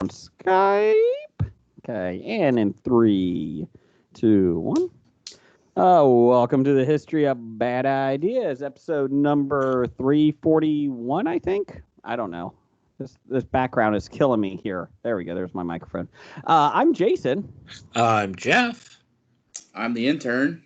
Skype. Okay, and in 3, 2, 1. Welcome to the History of Bad Ideas, episode number 341, I think. I don't know. This background is killing me here. There we go. There's my microphone. I'm Jason. I'm Jeff. I'm the intern.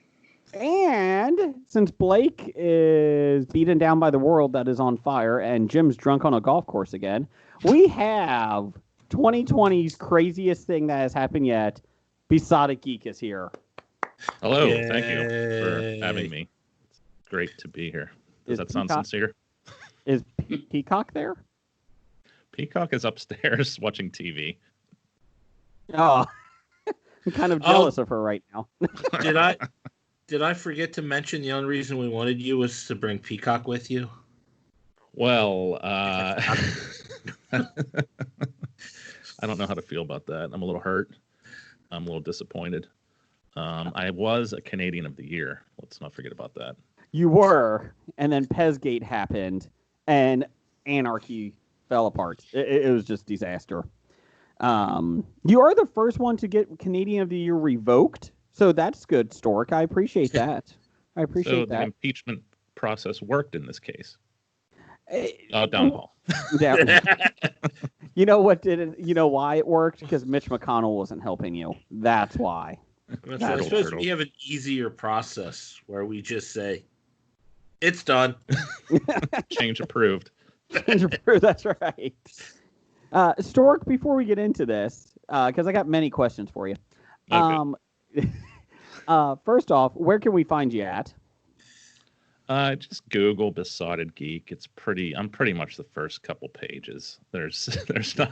And since Blake is beaten down by the world that is on fire and Jim's drunk on a golf course again, we have 2020's craziest thing that has happened yet. Besotted Geek is here. Hello, thank you for having me. It's great to be here. Does that sound sincere? Is Peacock there? Peacock is upstairs watching TV. Oh, I'm kind of jealous of her right now. Did I forget to mention the only reason we wanted you was to bring Peacock with you? Well, I don't know how to feel about that. I'm a little hurt. I'm a little disappointed. I was a Canadian of the Year. Let's not forget about that. You were, and then Pezgate happened, and anarchy fell apart. It was just disaster. You are the first one to get Canadian of the Year revoked, so that's good, Stork. I appreciate that. So the impeachment process worked in this case. Downfall. Yeah. You know what didn't? You know why it worked? Because Mitch McConnell wasn't helping you. That's why. I suppose we have an easier process where we just say, it's done. Change approved. Change approved, that's right. Stork, before we get into this, because I got many questions for you. Okay. First off, where can we find you at? Just Google Besotted Geek. I'm pretty much the first couple pages. There's not,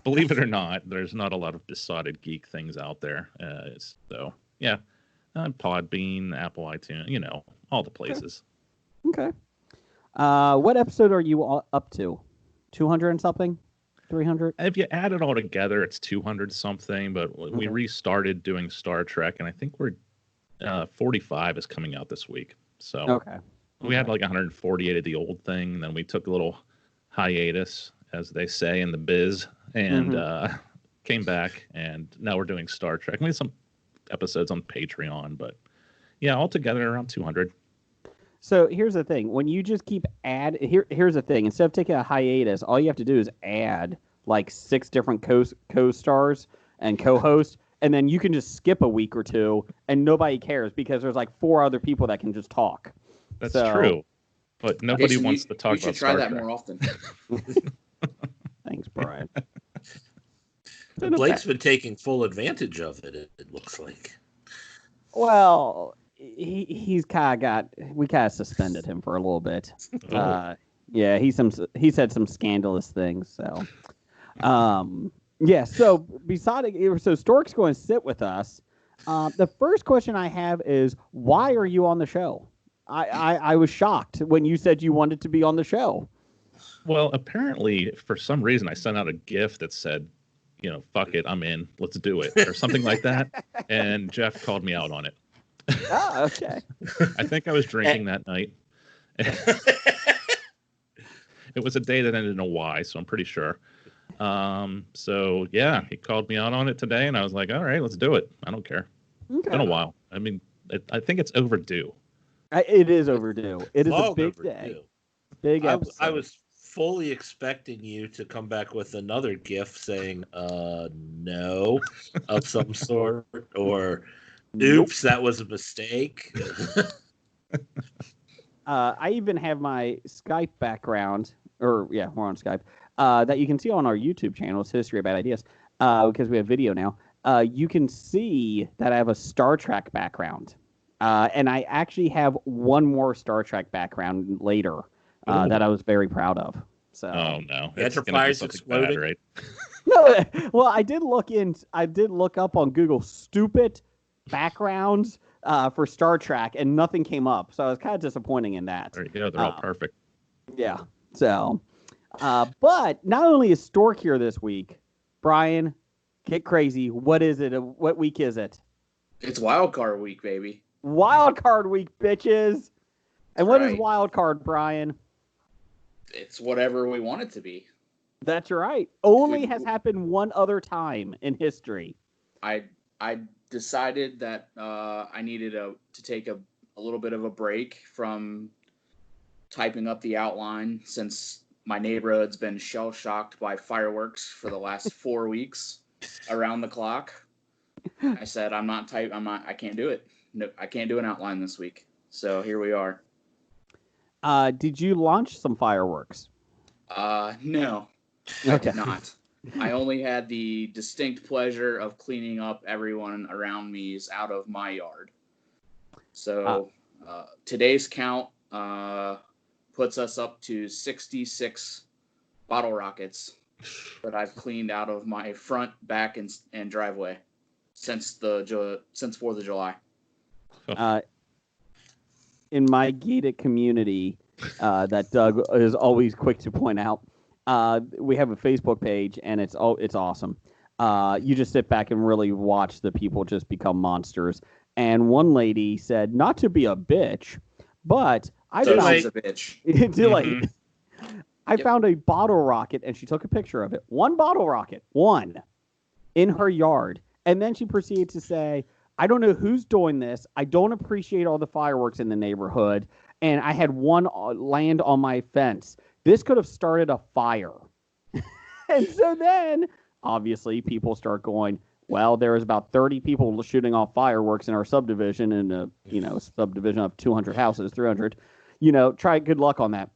believe it or not, there's not a lot of Besotted Geek things out there. So yeah, Podbean, Apple iTunes, all the places. Okay. What episode are you up to? 200 and something? 300? If you add it all together, it's 200 something. But we restarted doing Star Trek, and I think we're 45 is coming out this week. So okay. We had like 148 of the old thing, and then we took a little hiatus, as they say in the biz, and came back, and now we're doing Star Trek. We had some episodes on Patreon, but yeah, altogether around 200. So here's the thing: when you just keep here's the thing. Instead of taking a hiatus, all you have to do is add like 6 different co-stars and co-hosts. And then you can just skip a week or two, and nobody cares because there's like 4 other people that can just talk. That's true, but nobody wants to talk about Star Trek. You should try that more often. Thanks, Brian. Blake's been taking full advantage of it. It looks like. Well, we kind of suspended him for a little bit. Yeah, he said some scandalous things. So, yeah, so Stork's going to sit with us. The first question I have is, why are you on the show? I was shocked when you said you wanted to be on the show. Well, apparently, for some reason, I sent out a GIF that said, fuck it, I'm in, let's do it, or something like that. And Jeff called me out on it. Oh, okay. I think I was drinking that night. It was a day that ended in a Y, so I'm pretty sure. So yeah, he called me out on it today, and I was like, all right, let's do it. I don't care. Okay. It's been a while. I mean, I think it's overdue. It is overdue. It is Long a big overdue. day. Big episode. I was fully expecting you to come back with another GIF saying, no, of some sort, or oops, that was a mistake. I even have my Skype background, we're on Skype, that you can see on our YouTube channel. It's History of Bad Ideas, because we have video now. You can see that I have a Star Trek background. And I actually have one more Star Trek background later that I was very proud of. So, oh no, Enterprise exploding. Bad, right? No, well, I did look up on Google stupid backgrounds for Star Trek, and nothing came up. So I was kind of disappointing in that. There you go. They're all perfect. Yeah. So, but not only is Stork here this week, Brian, get crazy. What is it? What week is it? It's Wildcard week, baby. Wildcard week, bitches. And what is Right. Wildcard, Brian? It's whatever we want it to be. That's right. Only has happened one other time in history. I decided that I needed to take a little bit of a break from typing up the outline since my neighborhood's been shell shocked by fireworks for the last 4 weeks around the clock. I said I can't do it. No, I can't do an outline this week. So here we are. Did you launch some fireworks? No, I Okay. did not. I only had the distinct pleasure of cleaning up everyone around me's out of my yard. So today's count puts us up to 66 bottle rockets that I've cleaned out of my front, back, and driveway since 4th of July. In my gated community, that Doug is always quick to point out, we have a Facebook page, and it's awesome. You just sit back and really watch the people just become monsters. And one lady said, not to be a bitch, but I So found she's a bitch. I found a bottle rocket, and she took a picture of it. One bottle rocket, one, in her yard. And then she proceeded to say, I don't know who's doing this. I don't appreciate all the fireworks in the neighborhood. And I had one land on my fence. This could have started a fire. And so then, obviously, people start going, well, there was about 30 people shooting off fireworks in our subdivision, in a subdivision of 200 houses, 300. Try good luck on that.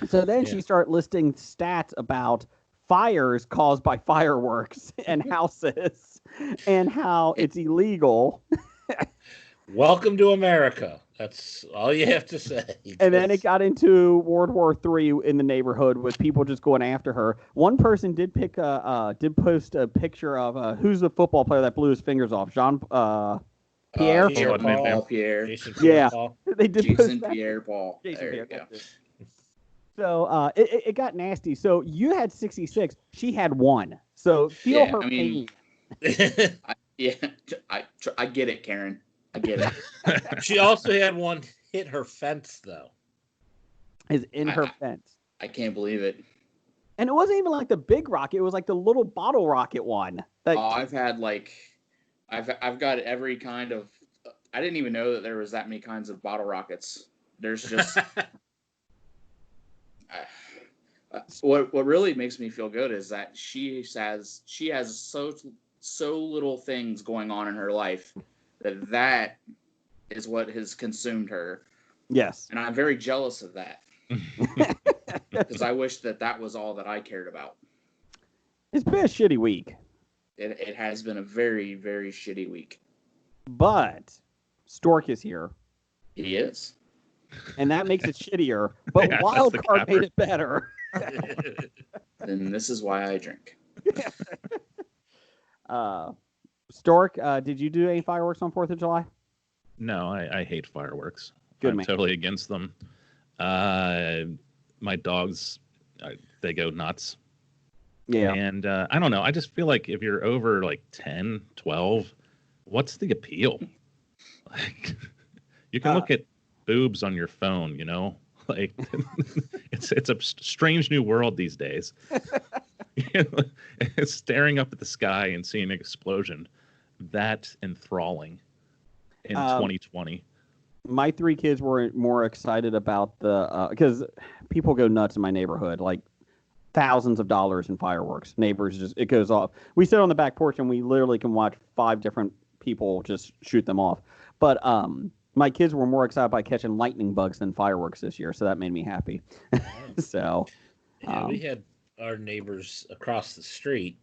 So then she started listing stats about fires caused by fireworks and houses and how it's illegal. Welcome to America. That's all you have to say. And then it got into World War III in the neighborhood with people just going after her. One person did post a picture of who's the football player that blew his fingers off? Jean Pierre? Pierre. Jason Yeah. Paul. They did Jason post Pierre Paul. Jason There Pierre, you go. that's it. So it got nasty. So you had 66. She had one. So feel her pain. I get it, Karen. I get it. She also had one hit her fence, though. Is in her fence. I can't believe it. And it wasn't even like the big rocket. It was like the little bottle rocket one. I've had I've got every kind of. I didn't even know that there was that many kinds of bottle rockets. There's just. What really makes me feel good is that she has so little things going on in her life that is what has consumed her. Yes. And I'm very jealous of that. Because I wish that was all that I cared about. It's been a shitty week. It has been a very, very shitty week. But Stork is here. He is. And that makes it shittier. But Yeah, Wildcard made it better. And this is why I drink. Stork, did you do any fireworks on 4th of July? No, I hate fireworks. Good I'm man. totally against them. My dogs, they go nuts. Yeah. And I don't know. I just feel like if you're over like 10, 12, what's the appeal? Like, you can look at boobs on your phone, Like, it's a strange new world these days. Staring up at the sky and seeing an explosion, that enthralling in 2020. My 3 kids were more excited about because people go nuts in my neighborhood, like thousands of dollars in fireworks. Neighbors it goes off. We sit on the back porch and we literally can watch 5 different people just shoot them off. But my kids were more excited by catching lightning bugs than fireworks this year, so that made me happy. So, we had our neighbors across the street,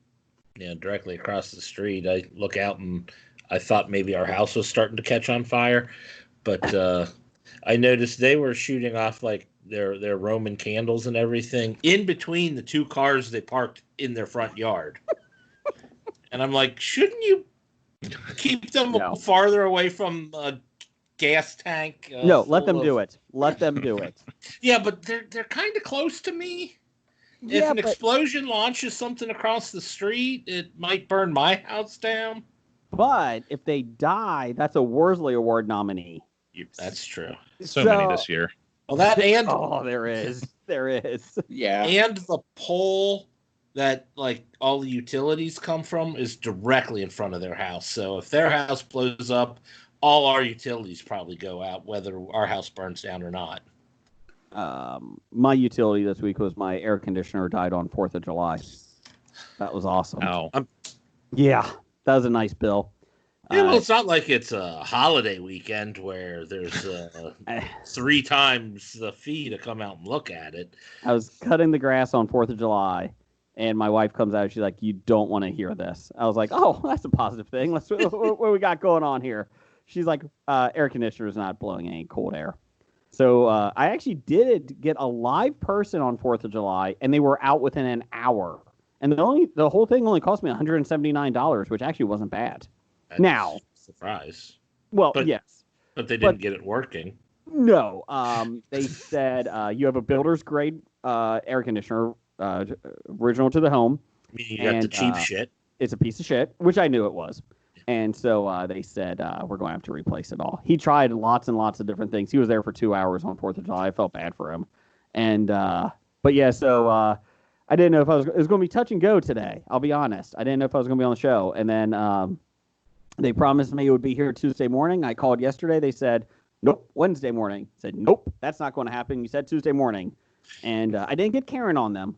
directly across the street. I look out and I thought maybe our house was starting to catch on fire, but I noticed they were shooting off like their Roman candles and everything in between the 2 cars they parked in their front yard. And I'm like, shouldn't you keep them farther away from a gas tank? No, let them do it. Let them do it. Yeah, but they're kind of close to me. If an explosion launches something across the street, it might burn my house down. But if they die, that's a Worsley Award nominee. That's true. So many this year. Well, that and there is. Yeah. And the pole that like all the utilities come from is directly in front of their house. So if their house blows up, all our utilities probably go out, whether our house burns down or not. My utility this week was my air conditioner died on 4th of July. That was awesome. Ow. Yeah, that was a nice bill. Yeah, well, it's not like it's a holiday weekend where there's 3 times the fee to come out and look at it. I was cutting the grass on 4th of July, and my wife comes out. She's like, "You don't want to hear this." I was like, "Oh, that's a positive thing. What we got going on here?" She's like, "Air conditioner is not blowing any cold air." So I actually did get a live person on 4th of July, and they were out within an hour. And the whole thing only cost me $179, which actually wasn't bad. That's now, surprise. Well, but, yes, but they didn't get it working. No, they said you have a builder's grade air conditioner, original to the home. Meaning you got the cheap shit. It's a piece of shit, which I knew it was. And so they said, we're going to have to replace it all. He tried lots and lots of different things. He was there for 2 hours on 4th of July. I felt bad for him. And, but yeah, so I didn't know if it was going to be touch and go today. I'll be honest. I didn't know if I was going to be on the show. And then they promised me it would be here Tuesday morning. I called yesterday. They said, nope, Wednesday morning. I said, nope, that's not going to happen. You said Tuesday morning. And I didn't get Karen on them.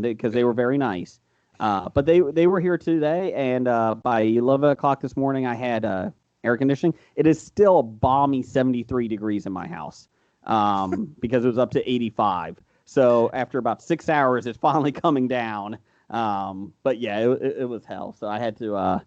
Because they were very nice. But they were here today, and by 11 o'clock this morning, I had air conditioning. It is still a balmy 73 degrees in my house because it was up to 85. So after about 6 hours, it's finally coming down. But yeah, it was hell. So I had to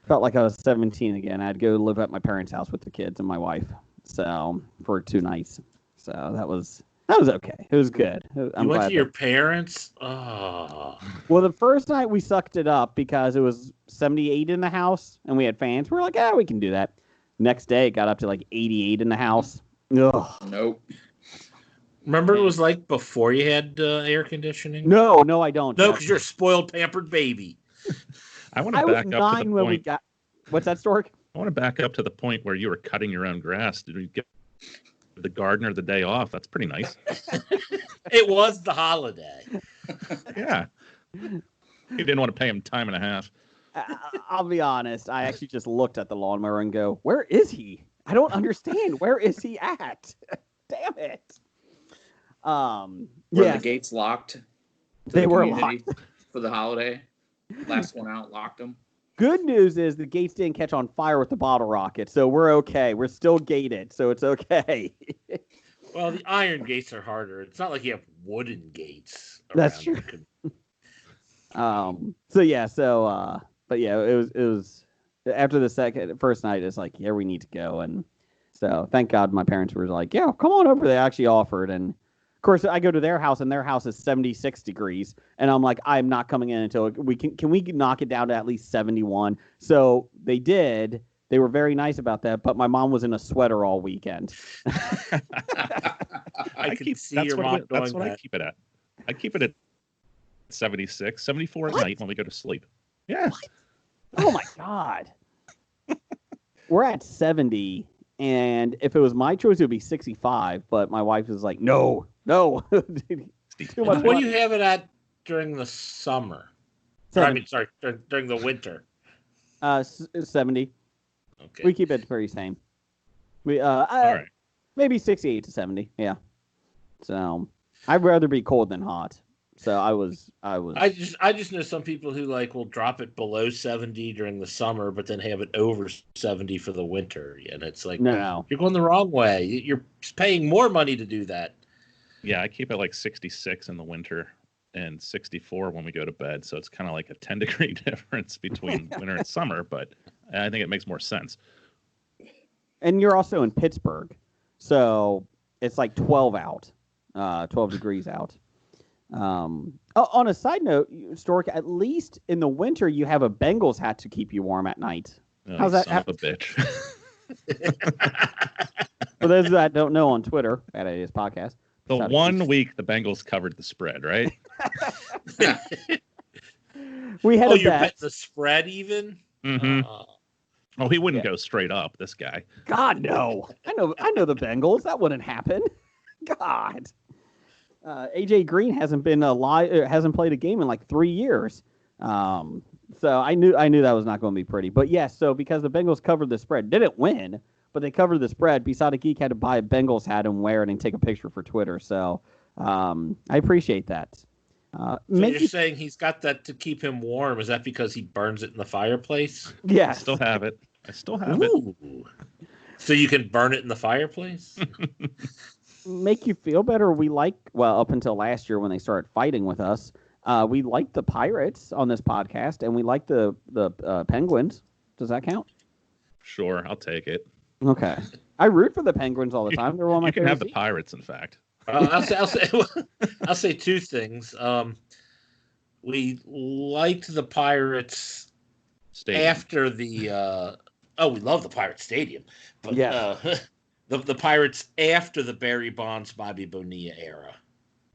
felt like I was 17 again. I had to go live at my parents' house with the kids and my wife. So for 2 nights. So that was okay. It was good. You went to your parents? Oh. Well, the first night we sucked it up because it was 78 in the house and we had fans. We were like, we can do that. Next day, it got up to like 88 in the house. Ugh. Nope. Remember it was like before you had air conditioning? No, I don't. No, because you're a spoiled, pampered baby. I want to back up to the point. We got... What's that, Stork? I want to back up to the point where you were cutting your own grass. Did you get the gardener the day off? That's pretty nice. It was the holiday. Yeah. You didn't want to pay him time and a half. I'll be honest. I actually just looked at the lawnmower and go, where is he? I don't understand. Where is he at? Damn it. Were the gates locked? They were locked. For the holiday. Last one out, locked them. Good news is the gates didn't catch on fire with the bottle rocket, so we're okay. We're still gated, so it's okay. Well, the iron gates are harder. It's not like you have wooden gates. That's true. But yeah, it was after the first night. It's like, yeah, we need to go, and so thank God my parents were like, yeah, come on over. They actually offered, and of course I go to their house, and their house is 76 degrees, and I'm like, I'm not coming in until we can we knock it down to at least 71. So they did. They were very nice about that, but my mom was in a sweater all weekend. I can see your mom doing that. That's what I keep it at. I keep it at 76, 74 at night when we go to sleep. Yeah. What? Oh my God. We're at 70, and if it was my choice, it would be 65. But my wife was like, no. Too much. What do you have it at during the summer? During the winter. 70. Okay. We keep it pretty same. We all right. Maybe 68 to 70. Yeah. So I'd rather be cold than hot. So I was. I just know some people who will drop it below 70 during the summer, but then have it over 70 for the winter, and it's like, no, you're going the wrong way. You're paying more money to do that. Yeah, I keep it like 66 in the winter and 64 when we go to bed. So it's kind of like a 10-degree difference between winter and summer, but I think it makes more sense. And you're also in Pittsburgh, so it's like 12 out, 12 degrees out. On a side note, Stork, at least in the winter, you have a Bengals hat to keep you warm at night. How's that? Son of a bitch. For those that don't know on Twitter, Bad Ideas Podcast. The one week the Bengals covered the spread, right? We had a you're bet. betting the spread even? Mm-hmm. He wouldn't go straight up, this guy. God, no. I know the Bengals. That wouldn't happen. God. AJ Green hasn't been hasn't played a game in like 3 years. So I knew that was not going to be pretty. But yes, so because the Bengals covered the spread, didn't win, but they covered the spread. Beside Geek had to buy a Bengals hat and wear it and take a picture for Twitter. So I appreciate that. So you're saying he's got that to keep him warm? Is that because he burns it in the fireplace? Yeah, I still have it. It. So you can burn it in the fireplace? Make you feel better. Up until last year when they started fighting with us, we liked the Pirates on this podcast, and we liked the Penguins. Does that count? Sure, I'll take it. Okay. I root for the Penguins all the time. They're one of my favorite. You can have the teams. Pirates, in fact. I'll say two things. We liked the Pirates Stadium. After the. We love the Pirates Stadium, but the Pirates after the Barry Bonds, Bobby Bonilla era,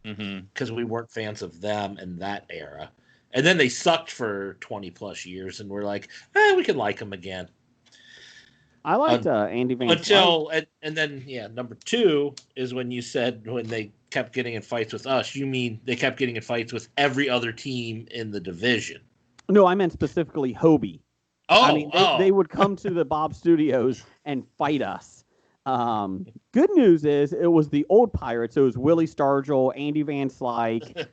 because we weren't fans of them in that era, and then they sucked for 20 plus years, and we're like, we can like them again. I liked Andy Van and then number two is when you said when they kept getting in fights with us, you mean they kept getting in fights with every other team in the division? No, I meant specifically Hobie. They would come to the Bob Studios and fight us. Good news is it was the old Pirates. It was Willie Stargell, Andy Van Slyke.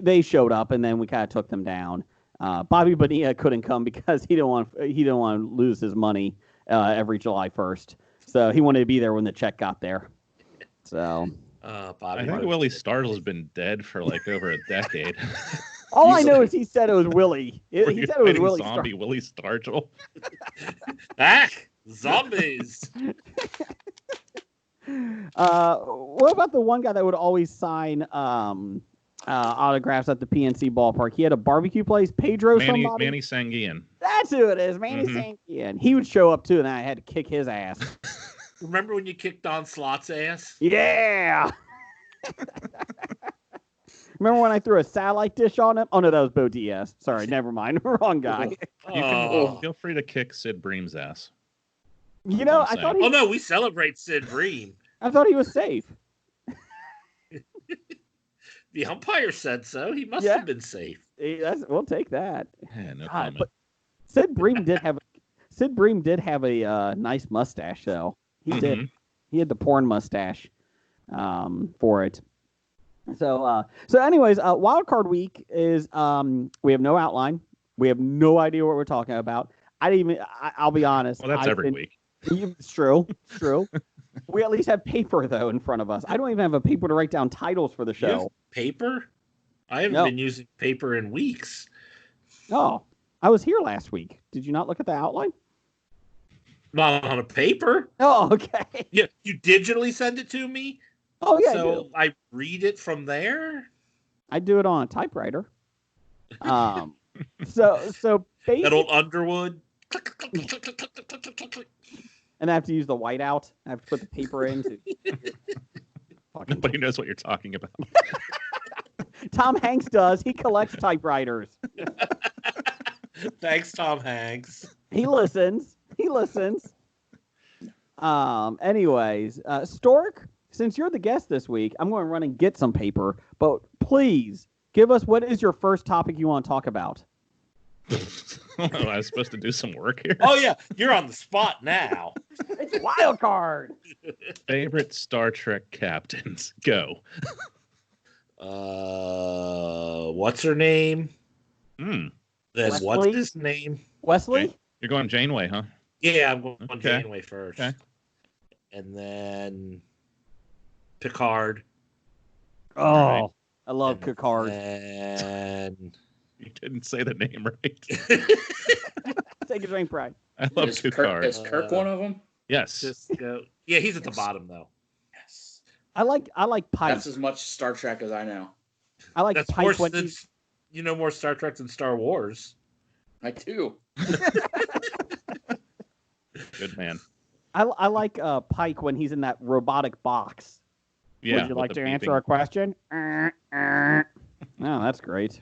They showed up, and then we kind of took them down. Bobby Bonilla couldn't come because he didn't want to lose his money every July 1st. So he wanted to be there when the check got there. So I think Willie Stargell's been dead for like over a decade. All I know is he said it was Willie. He said it was Willie. Zombie Willie Stargell. Zombies. What about the one guy that would always sign autographs at the PNC ballpark? He had a barbecue place. Manny Sanguian. That's who it is. Manny Sanguian. He would show up too, and I had to kick his ass. Remember when you kicked Don Slott's ass? Yeah. Remember when I threw a satellite dish on him? Oh, no, that was Bo Diaz. Sorry, never mind. Wrong guy. You can feel free to kick Sid Bream's ass. You know, I thought he... Oh, no, we celebrate Sid Bream. I thought he was safe. The umpire said so. He must have been safe. We'll take that. Yeah, no comment. But Sid Bream did have a nice mustache, though. He did. He had the porn mustache for it. So anyways, Wildcard Week is we have no outline. We have no idea what we're talking about. I'll be honest. Well, that's every week. It's true. It's true. We at least have paper, though, in front of us. I don't even have a paper to write down titles for the show. You have paper? I haven't been using paper in weeks. Oh, I was here last week. Did you not look at the outline? Not on a paper. Oh, okay. Yeah, you digitally send it to me? Oh, yeah. So I read it from there? I do it on a typewriter. So basically... That old Underwood? And I have to use the whiteout. I have to put the paper in. Nobody knows what you're talking about. Tom Hanks does. He collects typewriters. Thanks, Tom Hanks. He listens. Anyways, Stork, since you're the guest this week, I'm going to run and get some paper. But please, give us what is your first topic you want to talk about? I was supposed to do some work here. Oh, yeah. You're on the spot now. It's Wildcard. Favorite Star Trek captains. Go. What's her name? Then what's his name? Wesley? Okay. You're going Janeway, huh? Yeah, I'm going Janeway first. Okay. And then Picard. Oh, right. I love Picard. And you didn't say the name right. Take a drink, Pride. I love Picard. Is Kirk one of them? Yes. Yeah, he's at the bottom though. Yes. I like Pike. That's as much Star Trek as I know. I like That's Pike more you know more Star Trek than Star Wars. I do. Good man. I like Pike when he's in that robotic box. Yeah. Would you like to answer a question? Oh, that's great.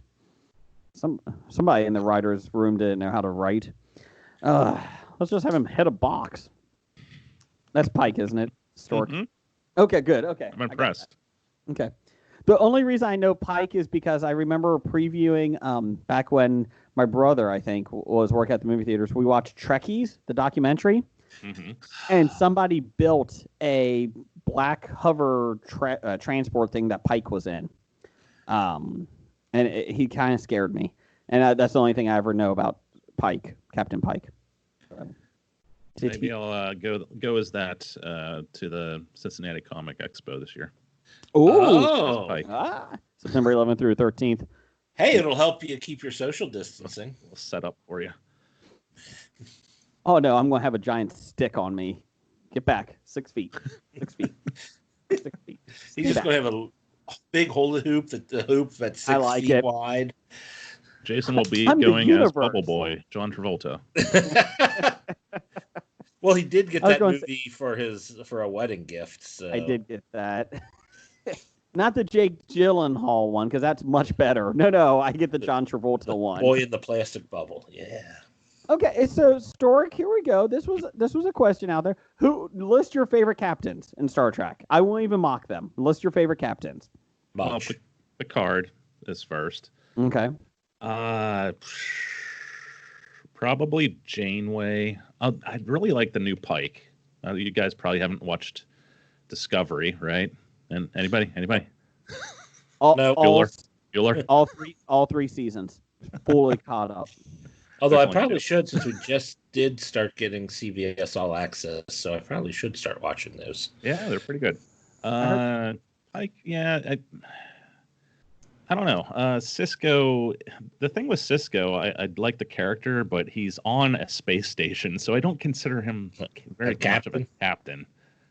Somebody in the writer's room didn't know how to write. Let's just have him hit a box. That's Pike, isn't it? Stork. Mm-hmm. Okay, good. Okay. I'm impressed. Okay. The only reason I know Pike is because I remember previewing back when my brother, I think, was working at the movie theaters. We watched Trekkies, the documentary, and somebody built a black hover transport thing that Pike was in. And he kind of scared me. And that's the only thing I ever know about Pike, Captain Pike. Maybe I'll go as that to the Cincinnati Comic Expo this year. Oh, September 11th through 13th. Hey, it'll help you keep your social distancing. We'll set up for you. Oh no, I'm going to have a giant stick on me. Get back. 6 feet. 6 feet. 6 feet. He's just going to have a big hula hoop that's 6 feet wide. Jason will be going as Bubble Boy, John Travolta. Well, he did get that movie for a wedding gift. So. I did get that. Not the Jake Gyllenhaal one, because that's much better. No, I get the John Travolta one. Boy in the plastic bubble. Yeah. Okay, so Stork, here we go. This was a question out there. List your favorite captains in Star Trek? I won't even mock them. List your favorite captains. Well, Picard is first. Okay. Probably Janeway. I'd really like the new Pike. You guys probably haven't watched Discovery, right? And anybody? No. Bueller. All three seasons, fully caught up. Although I probably should, since we just did start getting CBS All Access, so I probably should start watching those. Yeah, they're pretty good. Pike, yeah. I don't know. Cisco, the thing with Cisco, I'd like the character, but he's on a space station, so I don't consider him very much of a captain.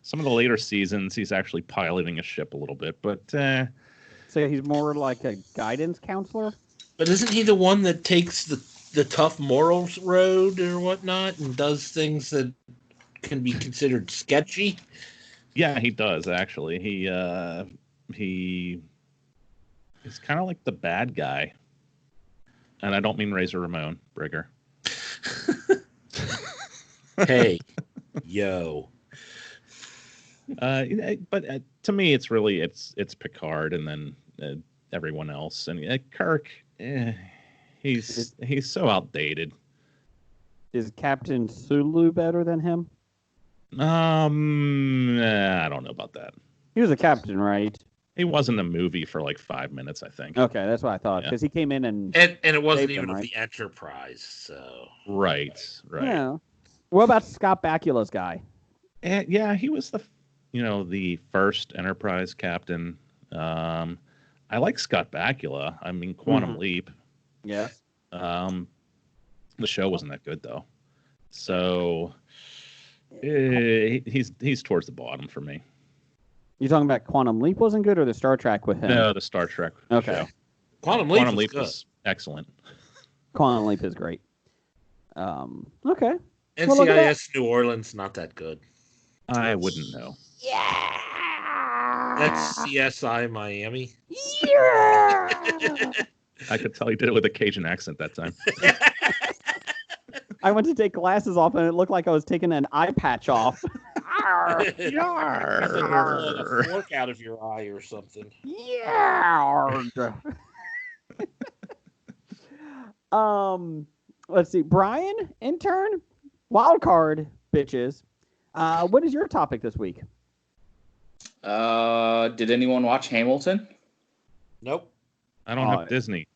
Some of the later seasons, he's actually piloting a ship a little bit, but... So he's more like a guidance counselor? But isn't he the one that takes the tough morals road or whatnot and does things that can be considered sketchy? Yeah, he does, actually. He's kind of like the bad guy. And I don't mean Razor Ramon, Brigger. Hey, yo. But to me, it's really it's Picard and then everyone else. And Kirk, he's so outdated. Is Captain Sulu better than him? I don't know about that. He was a captain, right? He was in the movie for like 5 minutes, I think. Okay, that's what I thought. Because he came in and it wasn't even of the Enterprise, so right. Yeah. What about Scott Bakula's guy? Yeah, he was the first Enterprise captain. I like Scott Bakula. I mean, Quantum Leap. Yeah. The show wasn't that good though, so he's towards the bottom for me. You talking about Quantum Leap wasn't good, or the Star Trek with him? No, the Star Trek show. Quantum Leap was excellent. Quantum Leap is great. Okay. NCIS New Orleans, not that good. I wouldn't know. Yeah. That's CSI Miami. Yeah. I could tell he did it with a Cajun accent that time. I went to take glasses off, and it looked like I was taking an eye patch off. A fork out of your eye or something. Yeah. Let's see. Brian, intern, Wildcard, bitches. What is your topic this week? Did anyone watch Hamilton? Nope. I don't have Disney.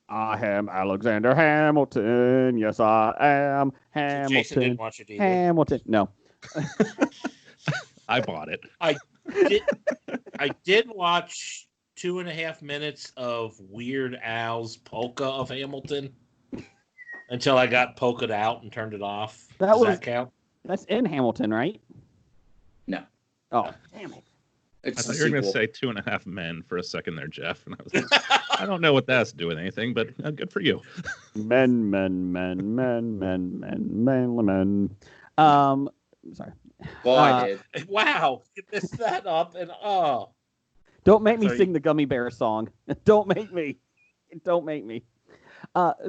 I am Alexander Hamilton. Yes, I am Hamilton. So Jason didn't watch it either. Hamilton. No. I bought it. I did watch 2.5 minutes of Weird Al's Polka of Hamilton until I got polka'd out and turned it off. Does that count? That's in Hamilton, right? No. Oh, damn it. I thought you were going to say 2.5 men for a second there, Jeff. And I was like, I don't know what that's to do with anything, but good for you. Men. Sorry. Well, I did. Wow. You messed that up. And don't make me sing the Gummy Bear song. Don't make me.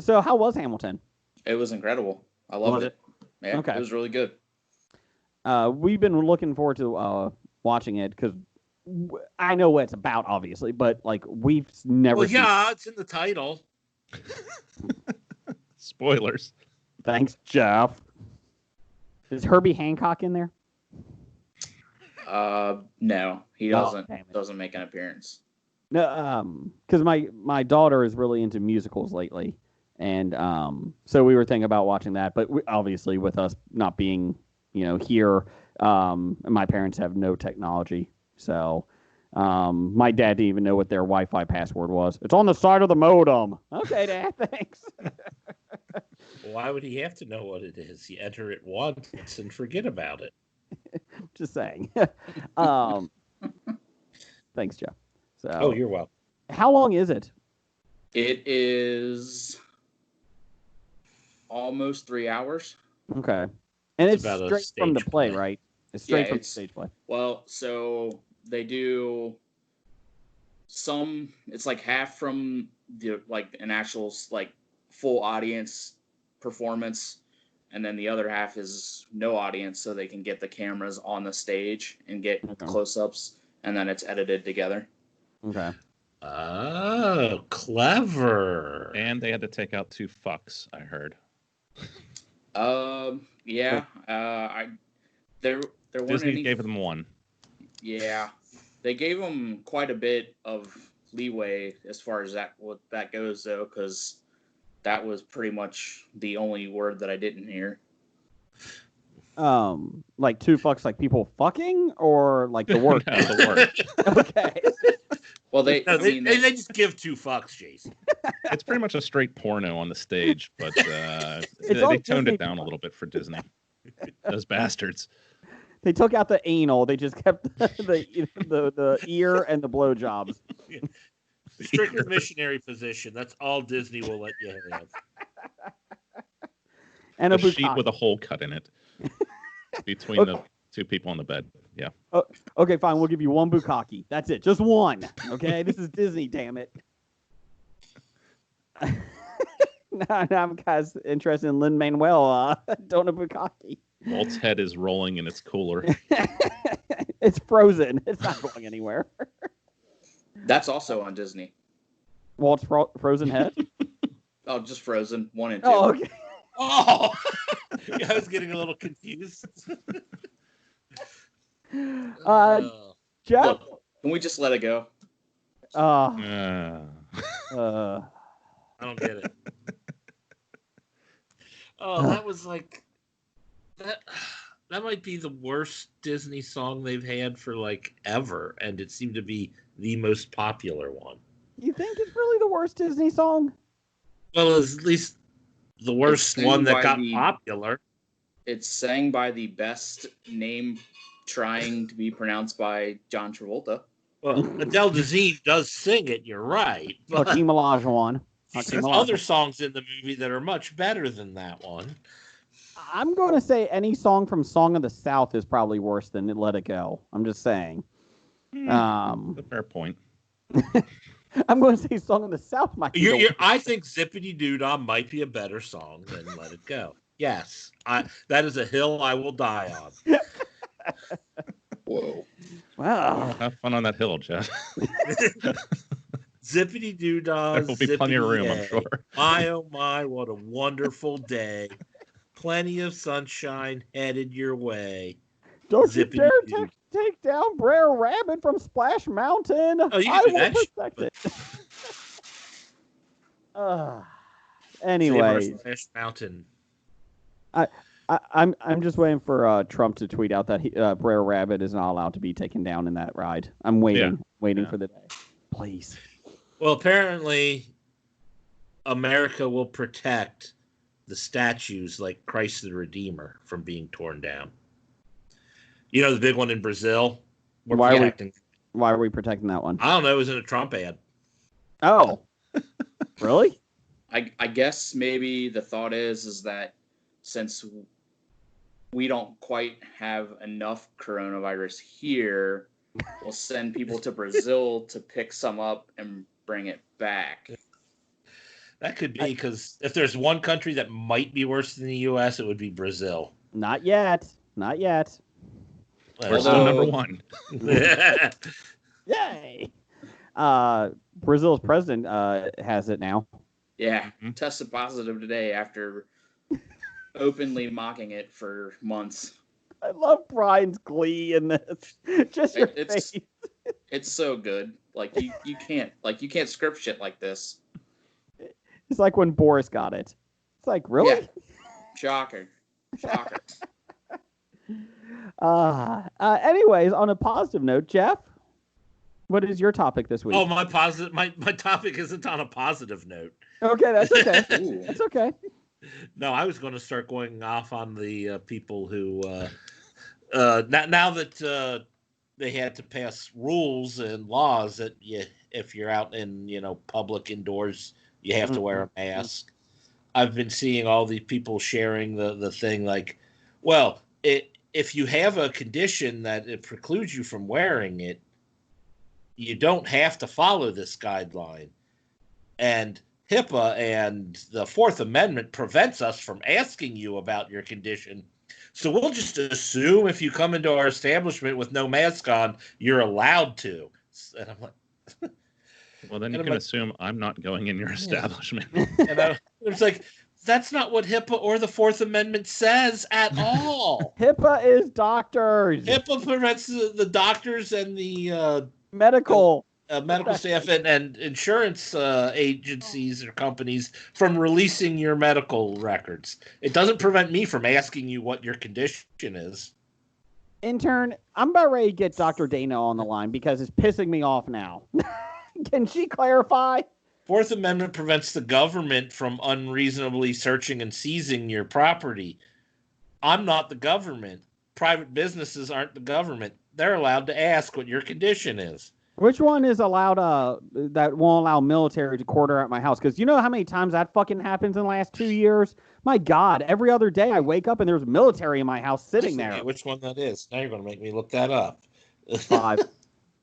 So how was Hamilton? It was incredible. I loved it. Yeah, okay. It was really good. We've been looking forward to watching it because I know what it's about, obviously, but like we've never. Well, yeah, it's in the title. Spoilers. Thanks, Jeff. Is Herbie Hancock in there? No, he Oh, doesn't make an appearance. No, because my daughter is really into musicals lately, and so we were thinking about watching that. But obviously, with us not being here, my parents have no technology, so my dad didn't even know what their Wi-Fi password was. It's on the side of the modem. Okay, Dad, thanks. Why would he have to know what it is? You enter it once and forget about it. Just saying. Thanks, Jeff. So, Oh, you're welcome. How long is it? It is almost 3 hours. Okay. And it's about a straight from the stage play, play. right? It's straight Yeah, from the it's- stage play. Well, so they do some. It's like half from an actual full audience performance, and then the other half is no audience, so they can get the cameras on the stage and get Okay. close-ups, and then it's edited together. Okay. Oh, clever. And they had to take out 2 fucks, I heard. Yeah. There weren't Disney any. gave them 1. Yeah, they gave them quite a bit of leeway as far as that goes, though, because that was pretty much the only word that I didn't hear. Like 2 fucks, like people fucking, or like the word? No, the word. Okay. Well, they just give 2 fucks, Jason. It's pretty much a straight porno on the stage, but all they toned Disney it down a little bit for Disney. Those bastards. They took out the anal. They just kept the ear and the blowjobs. Strictly missionary position. That's all Disney will let you have. And A a sheet bukkake. with a hole cut in it between the 2 people on the bed. Yeah. Okay, fine. We'll give you 1 bukkake. That's it. Just 1. Okay, this is Disney. Damn it. now I'm guys interested in Lin-Manuel doing a bukkake. Walt's head is rolling in its cooler. It's frozen. It's not going anywhere. That's also on Disney. Walt's frozen head. Oh, just Frozen 1 and 2. Oh, okay. Oh, yeah, I was getting a little confused. Jeff. Look, can we just let it go? I don't get it. Oh, that was like that. That might be the worst Disney song they've had for like ever, and it seemed to be the most popular one. You think it's really the worst Disney song? Well, it's at least the worst It's one that by got the- popular. It's sang by the best name trying to be pronounced by John Travolta. Well, Adele Dazeem does sing it. You're right, but Hakeem Olajuwon. there's Hakeem other Olajuwon. songs in the movie that are much better than that one. I'm going to say any song from Song of the South is probably worse than Let It Go. I'm just saying. A fair point. I'm going to say Song of the South might be the worst. I think Zippity Doo-Dah might be a better song than Let It Go. Yes, that is a hill I will die on. Whoa. Wow. Have fun on that hill, Jeff. Zippity Doo-Dah. There will be plenty of room, I'm sure. My, oh my, what a wonderful day. Plenty of sunshine headed your way. Don't you dare Zippity-doo. take down Brer Rabbit from Splash Mountain. Oh, you can I do will that shit, protect but- it. Save Anyways, our Splash Mountain. I'm just waiting for Trump to tweet out that Brer Rabbit is not allowed to be taken down in that ride. I'm waiting Yeah. for the day. Please. Well, apparently, America will protect the statues like Christ the Redeemer from being torn down. You know the big one in Brazil? We're Why are we- protecting. Why are we protecting that one? I don't know. It was in a Trump ad. Oh, really? I guess maybe the thought is that since we don't quite have enough coronavirus here, we'll send people to Brazil to pick some up and bring it back. That could be because if there's one country that might be worse than the U.S., it would be Brazil. Not yet. Not yet. We're still number one. Yay! Brazil's president has it now. Yeah, tested positive today after openly mocking it for months. I love Brian's glee in this. Just your face. It's so good. Like you can't script shit like this. It's like when Boris got it. It's like, really? Yeah. Shocker. Anyways, on a positive note, Jeff, what is your topic this week? Oh, my topic isn't on a positive note. Okay, that's okay. That's okay. No, I was going to start going off on the people who now that they had to pass rules and laws that if you're out in public indoors, you have to wear a mask. I've been seeing all these people sharing the thing like, well, if you have a condition that it precludes you from wearing it, you don't have to follow this guideline. And HIPAA and the Fourth Amendment prevents us from asking you about your condition. So we'll just assume if you come into our establishment with no mask on, you're allowed to. And I'm like... Well, then you can assume I'm not going in your establishment. And it's like, that's not what HIPAA or the Fourth Amendment says at all. HIPAA is doctors. HIPAA prevents the doctors and the medical staff and insurance agencies or companies from releasing your medical records. It doesn't prevent me from asking you what your condition is. Intern, I'm about ready to get Dr. Dana on the line because it's pissing me off now. Can she clarify? Fourth Amendment prevents the government from unreasonably searching and seizing your property. I'm not the government. Private businesses aren't the government. They're allowed to ask what your condition is. Which one is allowed that won't allow military to quarter at my house? Because you know how many times that fucking happens in the last 2 years? My God, every other day I wake up and there's military in my house sitting there. Which one that is? Now you're going to make me look that up. 5.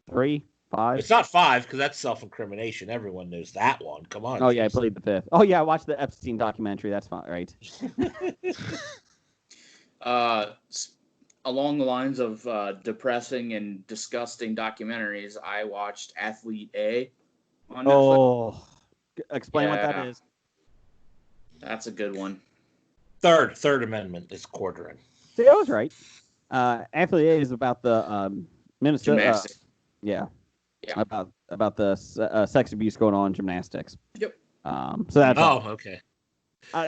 3. 5. It's not 5 because that's self-incrimination. Everyone knows that one. Come on. Oh, yeah, I played the 5th. Oh, yeah, I watched the Epstein documentary. That's fine, right? Along the lines of depressing and disgusting documentaries, I watched Athlete A on Netflix. Oh, explain what that is. That's a good one. Third Amendment is quartering. See, I was right. Athlete A is about the Minnesota. Yeah. About the sex abuse going on in gymnastics. Yep. So that's. Oh, okay.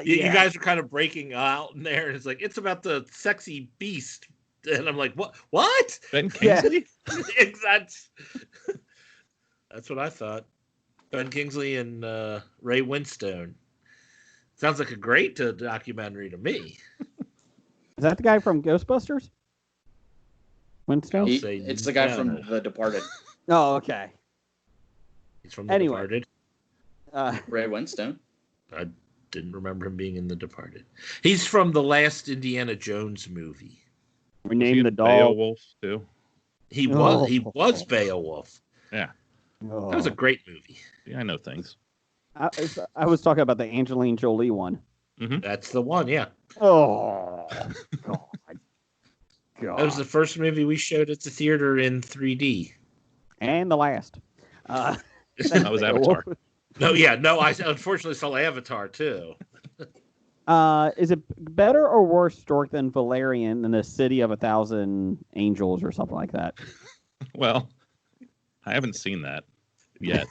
You Yeah. guys are kind of breaking out in there, and it's like it's about the sexy beast, and I'm like, what? Ben Kingsley? That's what I thought. Ben Kingsley and Ray Winstone. Sounds like a great documentary to me. Is that the guy from Ghostbusters? Winstone? It's the guy from The Departed. Oh, okay. He's from The Departed. Ray Winstone. I didn't remember him being in The Departed. He's from the last Indiana Jones movie. We named the dog Beowulf too. He was Beowulf. Yeah. Oh. That was a great movie. Yeah, I know things. I was talking about the Angelina Jolie one. Mm-hmm. That's the one, yeah. Oh, God. That was the first movie we showed at the theater in 3D. And the last. That was Avatar. No, I unfortunately saw Avatar too. Is it better or worse, Stork, than Valerian in the City of 1,000 Angels or something like that? Well, I haven't seen that yet.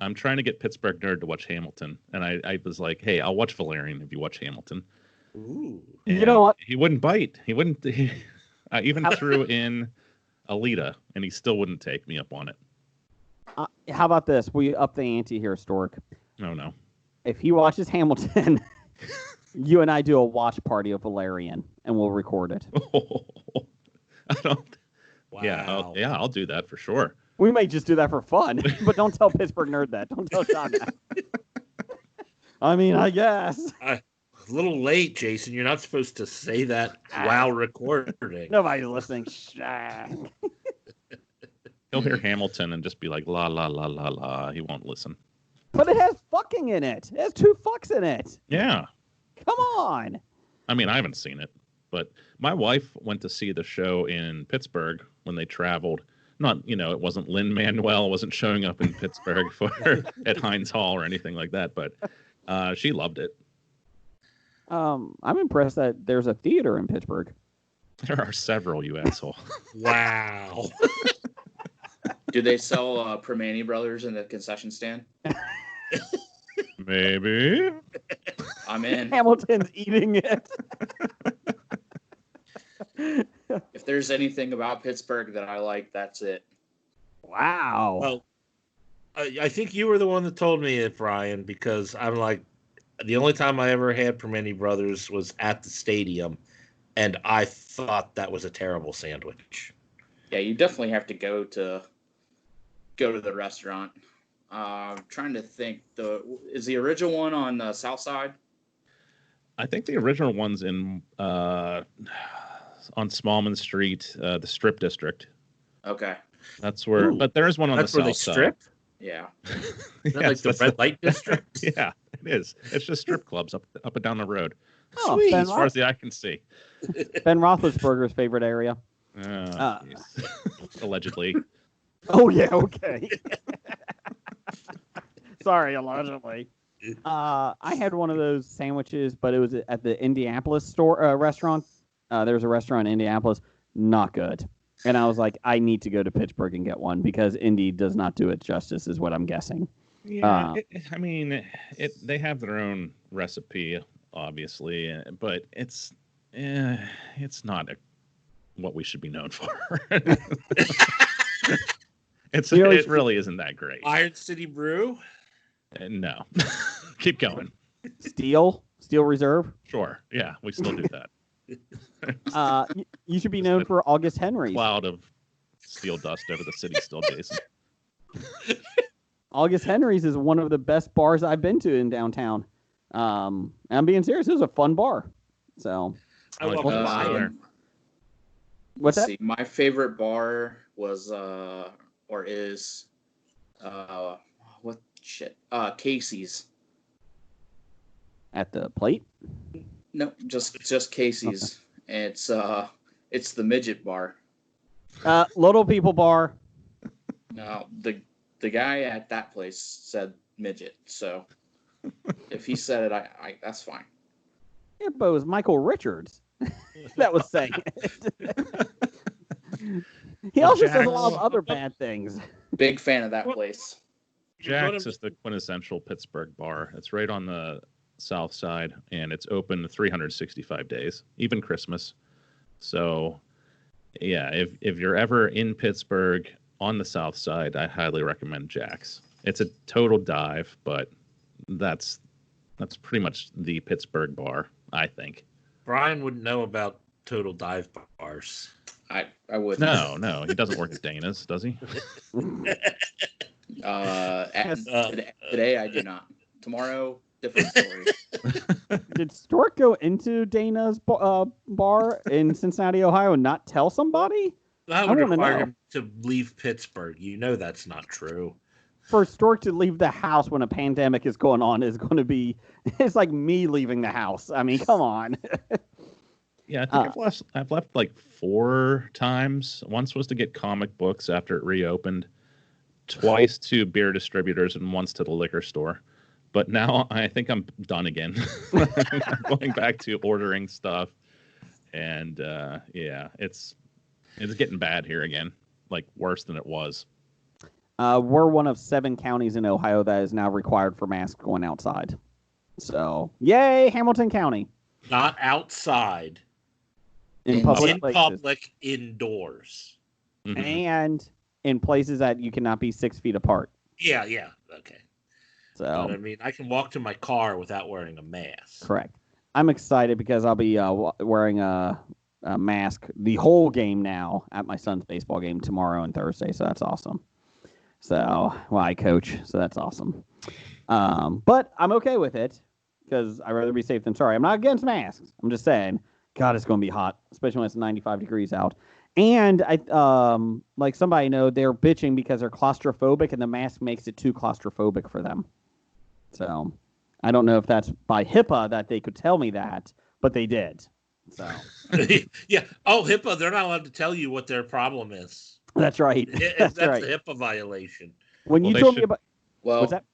I'm trying to get Pittsburgh Nerd to watch Hamilton, and I was like, hey, I'll watch Valerian if you watch Hamilton. Ooh. And you know what? He wouldn't bite. I even threw in Alita, and he still wouldn't take me up on it. How about this? We up the ante here, Stork. Oh, no. If he watches Hamilton, you and I do a watch party of Valerian, and we'll record it. I don't. Wow. Yeah, I'll do that for sure. We may just do that for fun, but don't tell Pittsburgh Nerd that. Don't tell John that. I mean, I guess. A little late, Jason. You're not supposed to say that while recording. Nobody's listening. He'll hear Hamilton and just be like, la, la, la, la, la. He won't listen. But it has fucking in it. It has 2 fucks in it. Yeah. Come on. I mean, I haven't seen it, But my wife went to see the show in Pittsburgh when they traveled. Not, it wasn't Lin-Manuel wasn't showing up in Pittsburgh at Heinz Hall or anything like that, but she loved it. I'm impressed that there's a theater in Pittsburgh. There are several, you asshole. Wow. Do they sell Permane Brothers in the concession stand? Maybe. I'm in. Hamilton's eating it. If there's anything about Pittsburgh that I like, that's it. Wow. Well, I think you were the one that told me it, Brian, because I'm like, the only time I ever had Permane Brothers was at the stadium, and I thought that was a terrible sandwich. Yeah, you definitely have to go to the restaurant. I'm trying to think. Is the original one on the south side? I think the original one's in on Smallman Street, the Strip District. Okay. That's where. But there is one on the south side. That's where they strip? Yeah. Is that like the red light district? Yeah, it is. It's just strip clubs up and down the road. Oh, Sweet. As far as the eye can see. Ben Roethlisberger's favorite area. Allegedly. Oh, yeah, okay. Sorry, allegedly. I had one of those sandwiches, but it was at the Indianapolis restaurant. There's a restaurant in Indianapolis. Not good. And I was like, I need to go to Pittsburgh and get one because Indy does not do it justice, is what I'm guessing. Yeah, they have their own recipe, obviously, but it's not what we should be known for. It really isn't that great. Iron City Brew? No. Keep going. Steel Reserve? Sure. Yeah, we still do that. You should be known for August Henry's. Cloud of steel dust over the city still, Jason. August Henry's is one of the best bars I've been to in downtown. I'm being serious. It was a fun bar. So, what's that? See, my favorite bar was Casey's. At the plate? No, just Casey's. Okay. It's the midget bar. Little people bar. No, the guy at that place said midget, so if he said it, I that's fine. Yeah, but it was Michael Richards that was saying it. He also says a lot of other bad things. Big fan of that place. Jack's is the quintessential Pittsburgh bar. It's right on the south side, and it's open 365 days, even Christmas. So, yeah, if you're ever in Pittsburgh on the south side, I highly recommend Jack's. It's a total dive, but that's pretty much the Pittsburgh bar, I think. Brian wouldn't know about total dive bars. I wouldn't. No, he doesn't work at Dana's, does he? Today I do not. Tomorrow, different story. Did Stork go into Dana's bar in Cincinnati, Ohio, and not tell somebody? That would require him to leave Pittsburgh. You know that's not true. For Stork to leave the house when a pandemic is going on is going to be... It's like me leaving the house. I mean, come on. Yeah, I think I've left like 4 times. Once was to get comic books after it reopened. Twice to beer distributors and once to the liquor store. But now I think I'm done again. I'm going back to ordering stuff. And yeah, it's getting bad here again. Like worse than it was. We're one of 7 counties in Ohio that is now required for masks going outside. So, yay, Hamilton County. Not outside. In public indoors. Mm-hmm. And in places that you cannot be 6 feet apart. Yeah, okay. So, but, I mean, I can walk to my car without wearing a mask. Correct. I'm excited because I'll be wearing a mask the whole game now at my son's baseball game tomorrow and Thursday, so that's awesome. So, well, I coach, so that's awesome. But I'm okay with it because I'd rather be safe than sorry. I'm not against masks. I'm just saying, God, it's going to be hot, especially when it's 95 degrees out. And I like somebody I know, they're bitching because they're claustrophobic and the mask makes it too claustrophobic for them. So I don't know if that's by HIPAA that they could tell me that, but they did. So yeah. Oh, HIPAA, they're not allowed to tell you what their problem is. that's right. That's right. a HIPAA violation. When you told me about what's that?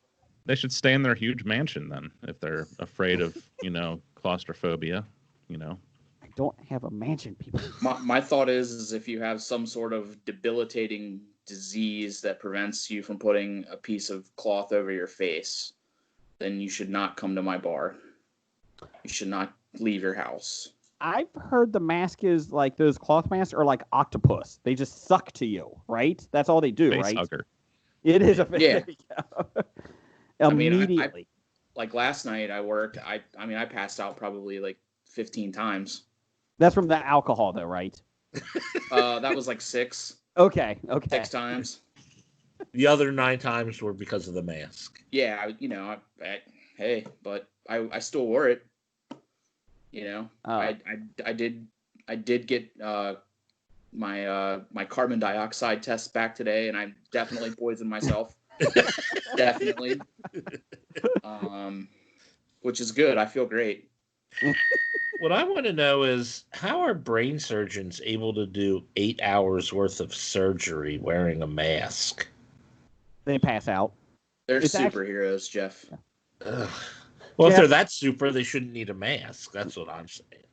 They should stay in their huge mansion then, if they're afraid of, claustrophobia, I don't have a mansion, people. My thought is if you have some sort of debilitating disease that prevents you from putting a piece of cloth over your face, then you should not come to my bar. You should not leave your house. I've heard the mask is like those cloth masks are like octopus. They just suck to you, right? That's all they do, face right? hugger. It is a face. Yeah. Immediately. Like last night I worked. I passed out probably like 15 times. That's from the alcohol, though, right? That was like 6. Okay. 6 times. The other 9 times were because of the mask. Yeah, hey, but I still wore it. I did get my carbon dioxide test back today, and I definitely poisoned myself. Definitely. Which is good. I feel great. What I want to know is how are brain surgeons able to do 8 hours worth of surgery wearing a mask? They pass out. They're It's superheroes, Jeff. Ugh. Well, if they're that super, they shouldn't need a mask. That's what I'm saying.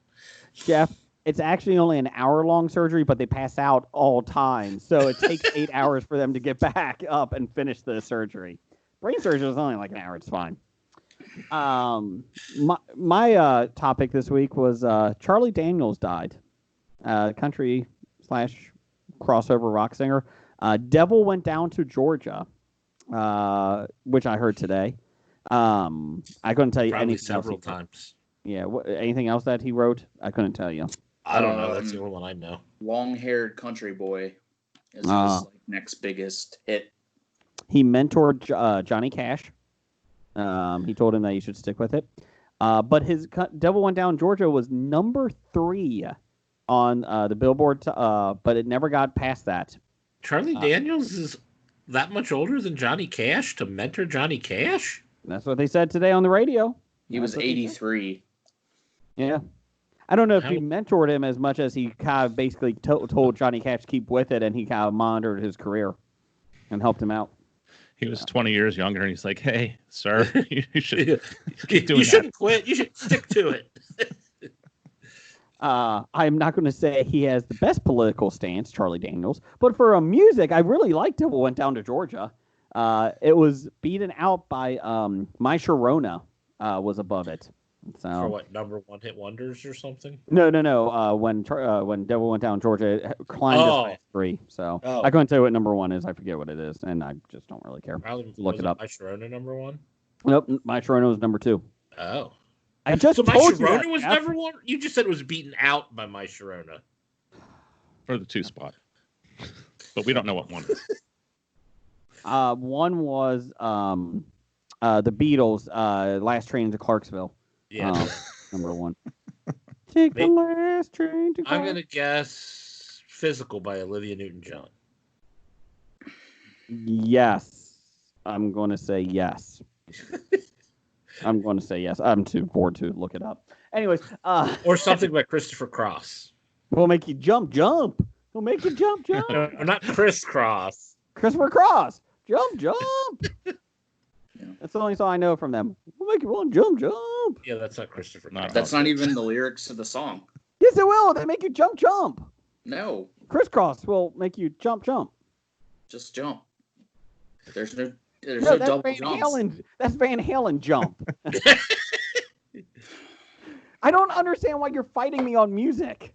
Jeff, it's actually only an hour-long surgery, but they pass out all time. So it takes 8 hours for them to get back up and finish the surgery. Brain surgery is only like an hour. It's fine. My topic this week was Charlie Daniels died. Country / crossover rock singer. Devil Went Down to Georgia, which I heard today. I couldn't tell you Probably anything several else times. Yeah, anything else that he wrote? I couldn't tell you. I don't know. That's the only one I know. Long-haired country boy is his next biggest hit. He mentored Johnny Cash. He told him that he should stick with it. But his Devil Went Down Georgia was number 3 on the Billboard, but it never got past that. Charlie Daniels is that much older than Johnny Cash to mentor Johnny Cash? That's what they said today on the radio. He was 83. Yeah. I don't know if he mentored him as much as he kind of basically told Johnny Cash to keep with it, and he kind of monitored his career and helped him out. He was 20 years younger, and he's like, "Hey, sir, you should keep doing You shouldn't quit. You should stick to it." I'm not going to say he has the best political stance, Charlie Daniels, but for music, I really liked Devil Went Down to Georgia. It was beaten out by My Sharona was above it. So for what, number 1 hit wonders or something? No. When Devil Went Down Georgia, it climbed as high as 3. So I couldn't tell you what number 1 is. I forget what it is, and I just don't really care. Look it up. My Sharona number 1? Nope, My Sharona was number 2. Oh. I just so My told Sharona you was Jeff. number 1? You just said it was beaten out by My Sharona. for the 2 spot, but we don't know what one is. One was the Beatles, Last Train to Clarksville. Yeah. Number 1. Take the last train to Clarksville. I'm going to guess Physical by Olivia Newton-John. Yes. I'm going to say yes. I'm going to say yes. I'm too bored to look it up. Anyways. Or something by Christopher Cross. We'll make you jump. We'll make you jump. No, not Chris Cross. Christopher Cross. Jump. That's the only song I know from them. We'll make you want to jump. Yeah, that's not Christopher Cross. That's not even the lyrics of the song. Yes, it will. They make you jump. No. Crisscross will make you jump. Just jump. There's no That's double Van jumps. Halen. That's Van Halen jump. I don't understand why you're fighting me on music.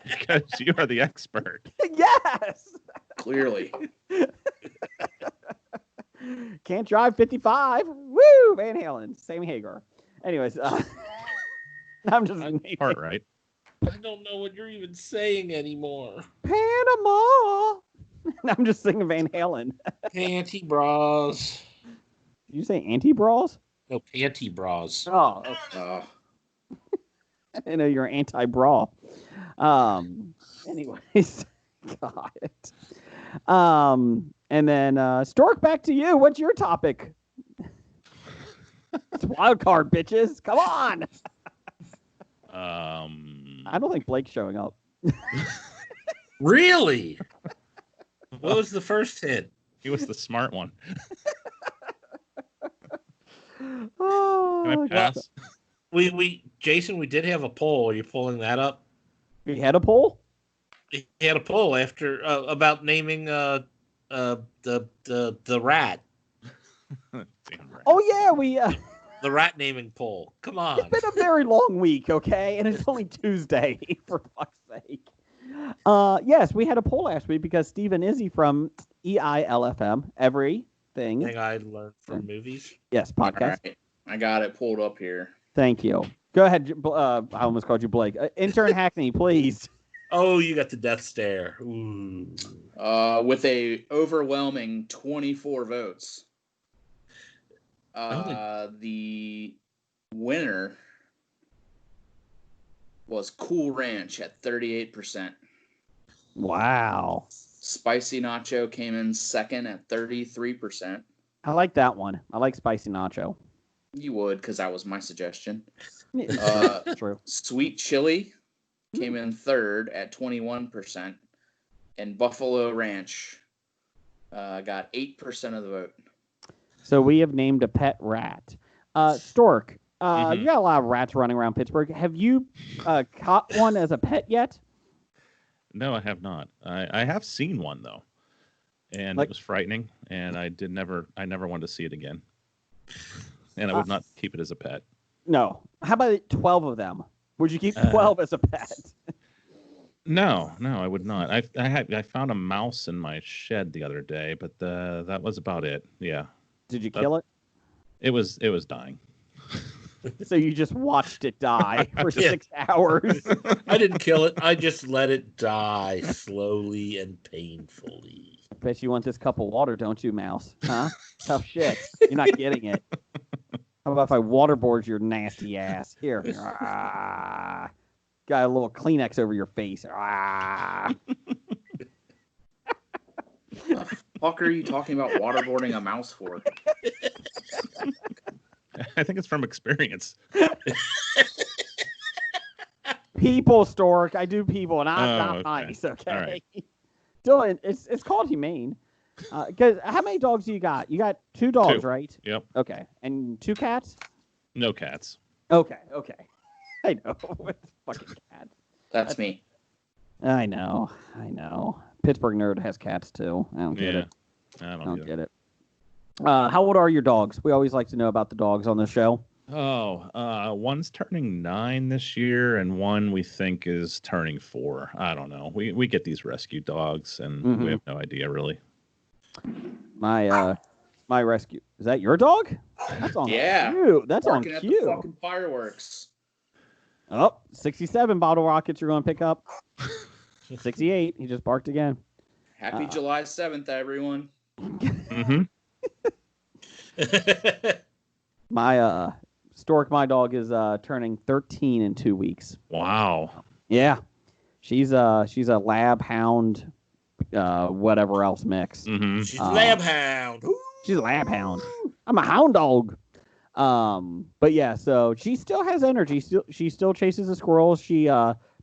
Because you are the expert. Yes. Clearly. Can't drive 55. Woo! Van Halen. Sammy Hagar. Anyways, I'm just Part right. I don't know what you're even saying anymore. Panama. I'm just singing Van Halen. Panty bras. Did you say anti-bras? No, panty bras. Oh, okay. I didn't know you're anti-bra. Anyways, got it. And then Stork, back to you. What's your topic? It's Wildcard, bitches. Come on. I don't think Blake's showing up. Really? What was the first hint? He was the smart one. Oh, Can I pass? Jason, we did have a poll. Are you pulling that up? We had a poll? He had a poll after about naming the rat. Damn right. Oh, yeah, we... The rat naming poll. Come on. It's been a very long week, okay? And it's only Tuesday, for fuck's sake. Yes, we had a poll last week because Steve and Izzy from EILFM, everything. Thing I learned from movies. Yes, podcast. All right. I got it pulled up here. Thank you. Go ahead. I almost called you Blake. Intern Hackney, please. Oh, you got the death stare. Ooh. With a overwhelming 24 votes. The winner was Cool Ranch at 38%. Wow. Spicy Nacho came in second at 33%. I like that one. I like Spicy Nacho. You would, because that was my suggestion. True. Sweet Chili came in third at 21%. And Buffalo Ranch got 8% of the vote. So we have named a pet rat. Stork, you got a lot of rats running around Pittsburgh. Have you caught one as a pet yet? No, I have not. I have seen one though, and it was frightening. And I never wanted to see it again. And I would not keep it as a pet. No. How about 12 of them? Would you keep 12 as a pet? No, I would not. I found a mouse in my shed the other day, but that was about it. Yeah. Did you kill it? It was dying. So you just watched it die for 6 hours. I didn't kill it. I just let it die slowly and painfully. I bet you want this cup of water, don't you, mouse? Huh? Tough shit. You're not getting it. How about if I waterboard your nasty ass? Here. Ah. Got a little Kleenex over your face. Ah. What the fuck are you talking about waterboarding a mouse for? I think it's from experience. People, Stork. I do people, and I'm not okay. nice, okay? All right. Dylan, it's called humane. Because how many dogs do you got? You got 2 dogs, 2. right? Yep. Okay. And 2 cats? No cats. Okay. I know. It's fucking cats. That's me. I know. Pittsburgh Nerd has cats, too. I don't get it. I don't get it. How old are your dogs? We always like to know about the dogs on the show. Oh, one's turning 9 this year, and one we think is turning 4. I don't know. We get these rescue dogs, and we have no idea really. My rescue, is that your dog? That's on cue. That's on Barking cue. at the fucking fireworks. Oh, 67 bottle rockets you're going to pick up. 68. He just barked again. Happy July 7th, everyone. My Stork, my dog, is turning 13 in 2 weeks. Wow. Yeah, she's a lab hound, whatever else mix. She's a lab hound. She's a lab hound. I'm a hound dog. But yeah, so she still has energy. She still chases the squirrels. She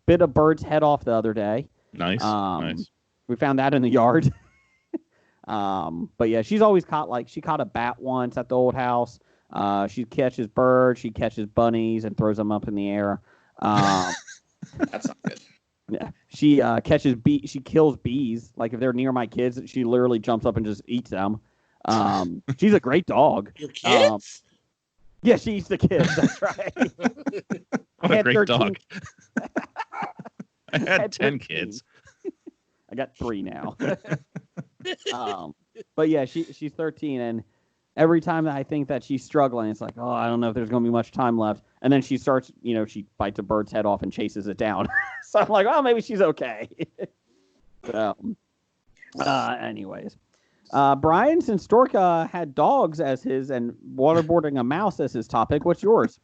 bit a bird's head off the other day. Nice. Nice. We found that in the yard. But yeah, she's always caught, she caught a bat once at the old house. She catches birds, she catches bunnies and throws them up in the air. That's not good. Yeah, she catches bees. She kills bees. Like if they're near my kids, she literally jumps up and just eats them. She's a great dog. Your kids? Yeah, she eats the kids. That's right. What a great dog. I had 10 13. kids. I got 3 now. But yeah, she's 13, and every time that I think that she's struggling, it's like, oh, I don't know if there's going to be much time left. And then she starts, she bites a bird's head off and chases it down. So I'm like, oh, maybe she's okay. So, anyways. Brian, since Stork had dogs as his and waterboarding a mouse as his topic, what's yours?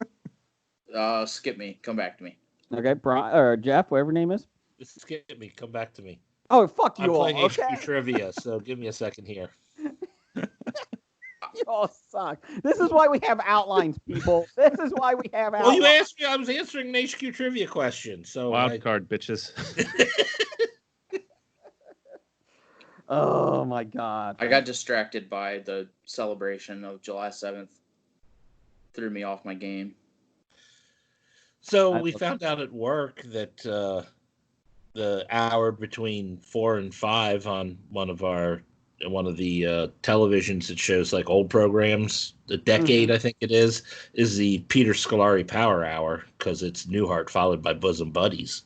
Skip me. Come back to me. Okay, Brian or Jeff, whatever your name is. Just skip me. Come back to me. Oh, fuck you I'm all. playing Okay. HQ trivia, so give me a second here. You all suck. This is why we have outlines, people. This is why we have outlines. Well, you asked me. I was answering an HQ trivia question. So Wildcard, bitches. Oh my God! I got distracted by the celebration of July 7th. Threw me off my game. So we found out at work that the hour between 4 and 5 on one of the televisions that shows like old programs, the decade I think it is the Peter Scolari Power Hour, because it's Newhart followed by Bosom Buddies.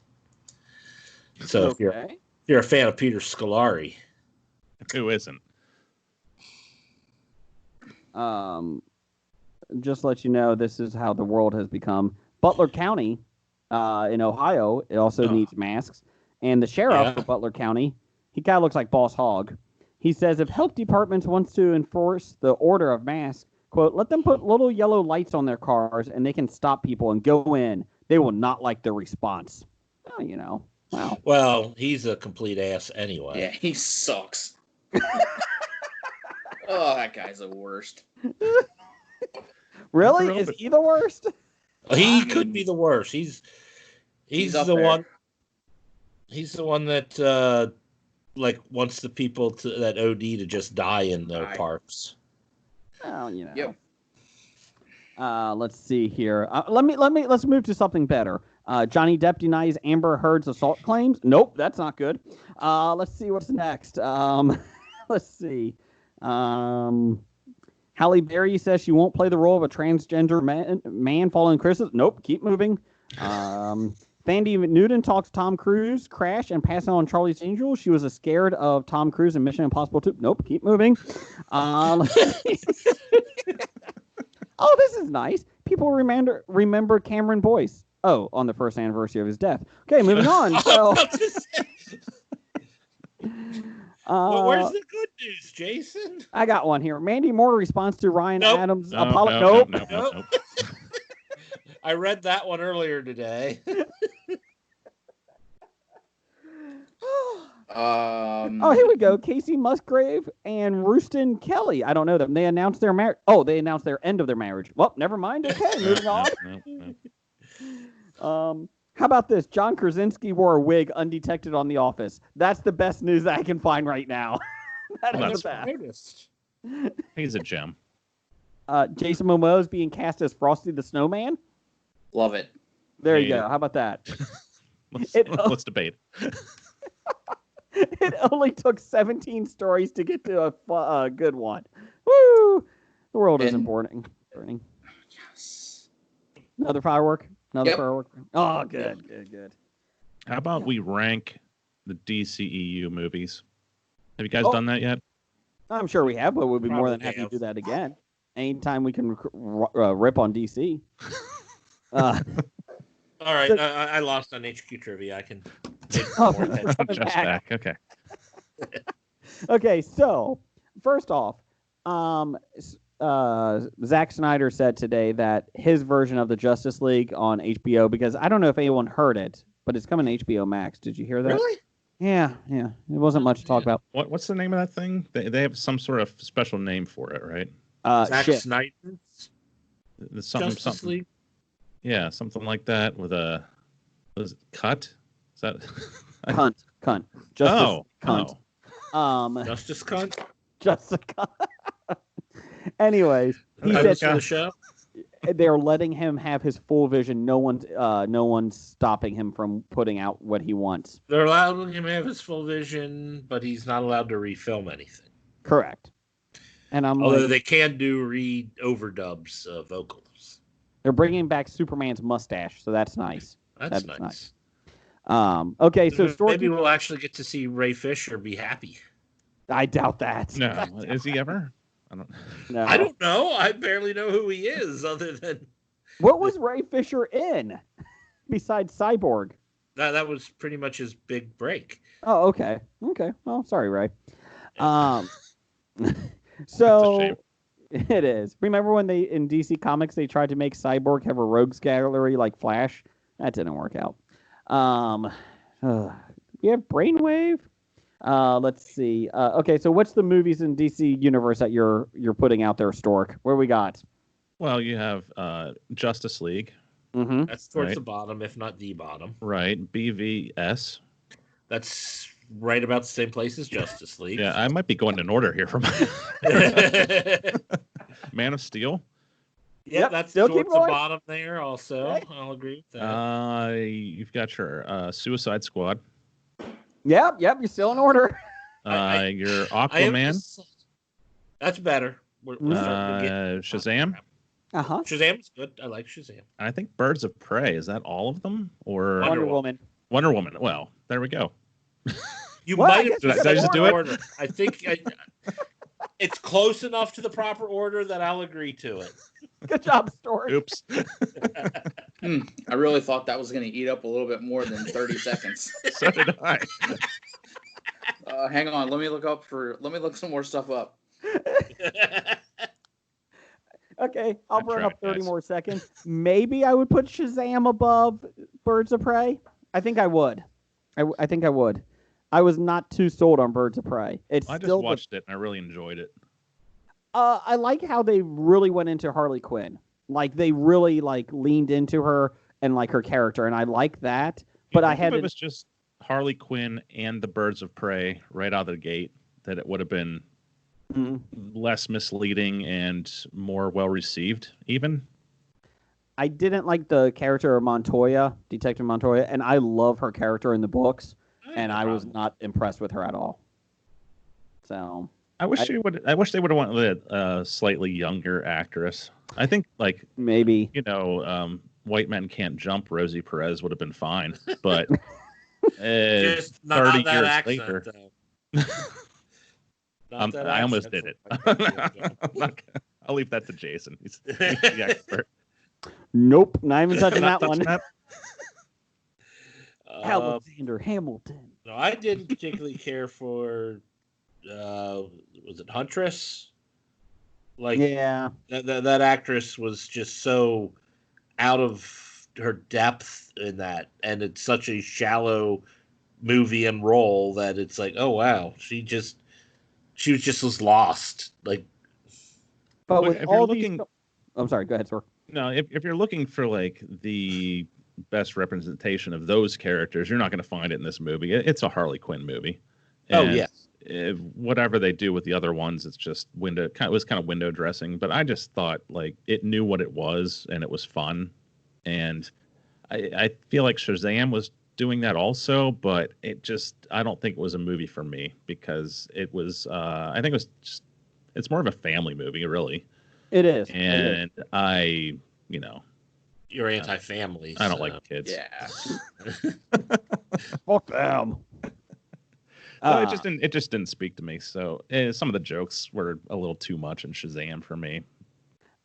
So if you're a fan of Peter Scolari, who isn't? Just to let you know, this is how the world has become. Butler County in Ohio, it also needs masks. And the sheriff of Butler County, he kind of looks like Boss Hogg. He says if health departments wants to enforce the order of masks, quote, let them put little yellow lights on their cars and they can stop people and go in. They will not like the response. Oh, wow. Well, he's a complete ass anyway. Yeah, he sucks. Oh, that guy's the worst. Really? Is he the worst? He could be the worst. He's the one. He's the one that wants the people that OD to just die in their parks. Oh, Yep. Let's see here. Let's move to something better. Johnny Depp denies Amber Heard's assault claims. Nope, that's not good. Let's see what's next. Let's see. Halle Berry says she won't play the role of a transgender man following criticism. Nope, keep moving. Thandie Newton talks Tom Cruise crash and passing on Charlie's Angels. She was scared of Tom Cruise in Mission Impossible 2. Nope, keep moving. Oh, this is nice. People remember Cameron Boyce. Oh, on the first anniversary of his death. Okay, moving on. So, where's the good news, Jason? I got one here. Mandy Moore responds to Ryan Adams' apology. Nope. I read that one earlier today. Here we go. Casey Musgrave and Rooston Kelly. I don't know them. They announced their marriage. Oh, they announced their end of their marriage. Well, never mind. Okay, moving on. How about this? John Krasinski wore a wig undetected on The Office. That's the best news that I can find right now. That's the best. He's a gem. Jason Momoa is being cast as Frosty the Snowman. Love it. There you go. How about that? Let's debate. It only took 17 stories to get to a good one. Woo! The world isn't burning. Yes. Another firework. Firework. Oh, good. How about we rank the DCEU movies? Have you guys done that yet? I'm sure we have, but we'll be more than happy to do that again. Anytime we can rip on DC. All right, I lost on HQ trivia. I can take more attention. Just back. Okay. Okay, so first off, Zack Snyder said today that his version of the Justice League on HBO, because I don't know if anyone heard it, but it's coming to HBO Max. Did you hear that? Really? Yeah. It wasn't much to talk about. What's the name of that thing? They have some sort of special name for it, right? Zack Snyder's Justice League? Yeah, something like that with a... Was it cut? Is that... Cunt. Justice cunt. Justice cunt? Justice cunt. Anyways, he said the show? They're letting him have his full vision. No one's stopping him from putting out what he wants. They're allowing him to have his full vision, but he's not allowed to refilm anything. Correct. And although they can do overdubs vocals. They're bringing back Superman's mustache, so that's nice. That's nice. Okay, so maybe we'll actually get to see Ray Fisher be happy. I doubt that. No, is he ever? I don't know. I barely know who he is, other than what was Ray Fisher in besides Cyborg? That was pretty much his big break. Oh, okay. Well, sorry, Ray. So it is. Remember when in DC Comics they tried to make Cyborg have a rogues gallery like Flash? That didn't work out. We have Brainwave. Let's see. Okay, so what's the movies in DC universe that you're putting out there, Stork? Where we got? Well, you have Justice League. Mm-hmm. That's towards Right. the bottom, if not the bottom. Right. BVS. That's right about the same place as Justice League. Yeah, I might be going in order here from Man of Steel. Yeah, that's still keep towards the going. bottom there also. Okay. I'll agree with that. You've got your Suicide Squad. Yep, you're still in order. Your I am Aquaman. That's better. We're starting to get Shazam. Uh-huh. Shazam's good. I like Shazam. I think Birds of Prey. Is that all of them? Or Wonder Woman. Wonder Woman. Well, there we go. You Well, I might guess have Did I just do it? order. I think it's close enough to the proper order that I'll agree to it. Good job, Stork. Oops. I really thought that was going to eat up a little bit more than 30 seconds. So did I. Hang on, let me look some more stuff up. Okay, I'll I'm burn trying, up 30 guys. more seconds. Maybe I would put Shazam above Birds of Prey. I think I would. I think I would. I was not too sold on Birds of Prey. It's I just still watched it and I really enjoyed it. I like how they really went into Harley Quinn. Like they really leaned into her and her character, and I like that. But I had if it was just Harley Quinn and the Birds of Prey right out of the gate, that it would have been less misleading and more well received. Even I didn't like the character of Montoya, Detective Montoya, and I love her character in the books, and I was not impressed with her at all. So I wish they would have went with a slightly younger actress. I think maybe White Men Can't Jump. Rosie Perez would have been fine, but Just 30 not that years accent, later. though. Not that I almost accent. did it. I'll leave that to Jason. He's the expert. nope, not even touching Not that one. touching that? Alexander Hamilton. No, I didn't particularly care for. Was it Huntress? Yeah. That actress was just so out of her depth in that, and it's such a shallow movie and role that it's like, oh wow, she was lost. But Look, with if you're all looking- these, I'm sorry. Go ahead, sir. No, if you're looking for the best representation of those characters, you're not going to find it in this movie. It's a Harley Quinn movie. Oh, And yes. Whatever they do with the other ones, it's just it was kind of window dressing. But I just thought it knew what it was and it was fun. And I feel like Shazam was doing that also, but I don't think it was a movie for me because it was. I think it's more of a family movie, really. It is. And You're anti-family. I don't so. like kids. Yeah. Fuck them. So it just didn't speak to me. So some of the jokes were a little too much in Shazam for me.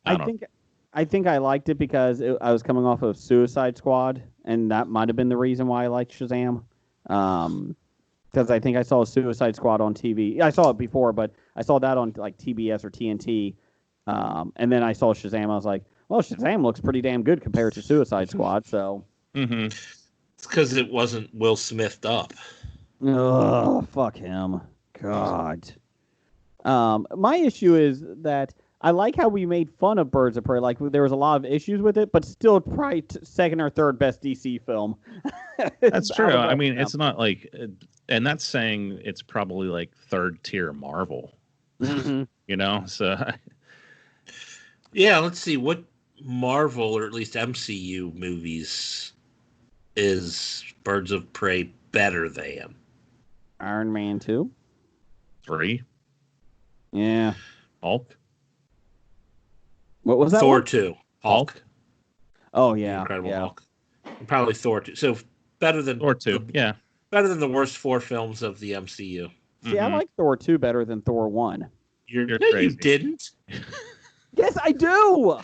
I think I liked it because I was coming off of Suicide Squad, and that might have been the reason why I liked Shazam. Because I think I saw Suicide Squad on TV. I saw it before, but I saw that on TBS or TNT. And then I saw Shazam. I was like, well, Shazam looks pretty damn good compared to Suicide Squad. So It's because it wasn't Will Smithed up. ugh, fuck him. God. My issue is that I like how we made fun of Birds of Prey. There was a lot of issues with it, but still probably second or third best DC film. That's true. I mean, it's not and that's saying it's probably third tier Marvel. Mhm. So Yeah, let's see. What Marvel, or at least MCU movies, is Birds of Prey better than? Iron Man 2. 3, Yeah. Hulk. What was that? Thor one? 2. Hulk. Oh, The yeah. Incredible Yeah. Hulk. And probably Thor 2. So better than Thor 2. Yeah. better than the worst 4 films of the MCU. See, I like Thor 2 better than Thor 1. You're You're no, you crazy. didn't. Yes, I do.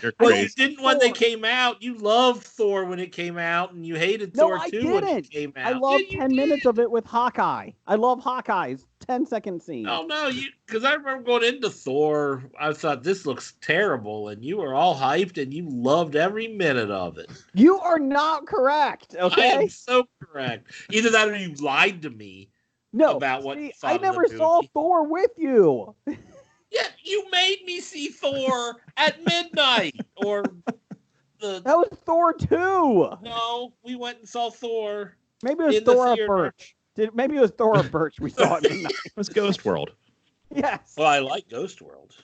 You're Well, you crazy. didn't when they came out. You loved Thor when it came out, and you hated No, Thor I 2 when it didn't. came I out. love Yeah, you 10 minutes of it with Hawkeye. I love Hawkeye's 10-second scene. Oh no, because I remember going into Thor, I thought this looks terrible, and you were all hyped, and you loved every minute of it. You are not correct, I okay? am so correct. Either that, or you lied to me No, about what see, thought I of the never saw movie. Thor with you. Yeah, you made me see Thor at midnight, or That was Thor 2. no, we went and saw Thor. Maybe it was in the Thor or theater. Birch. Maybe it was Thor or Birch we saw at midnight. It was Ghost World. Yes. Well, I like Ghost World.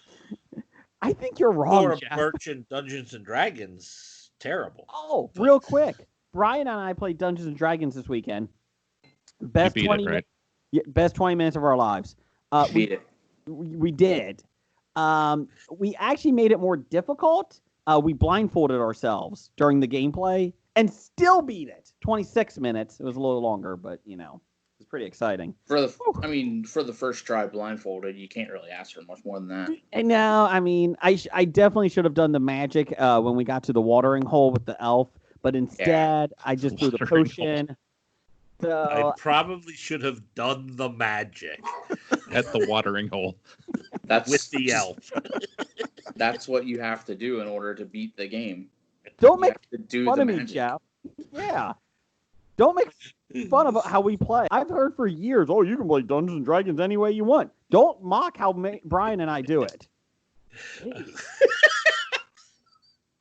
I think you're wrong, Thor, Jeff. Birch, and Dungeons and Dragons, terrible. Oh, real quick. Brian and I played Dungeons and Dragons this weekend. Best You beat 20 it, right? best 20 minutes of our lives. Beat it. We did. We actually made it more difficult. We blindfolded ourselves during the gameplay and still beat it. 26 minutes. It was a little longer, but it was pretty exciting. For the first try blindfolded, you can't really ask for much more than that. And now, I definitely should have done the magic when we got to the watering hole with the elf, but instead I just threw the Watering potion. I So probably should have done the magic At the watering hole. That's with the elf. That's what you have to do in order to beat the game. don't You make have to do fun the of me, magic. Jeff. Yeah. Don't make fun of how we play. I've heard for years, you can play Dungeons and Dragons any way you want. Don't mock how Brian and I do it. Jeez.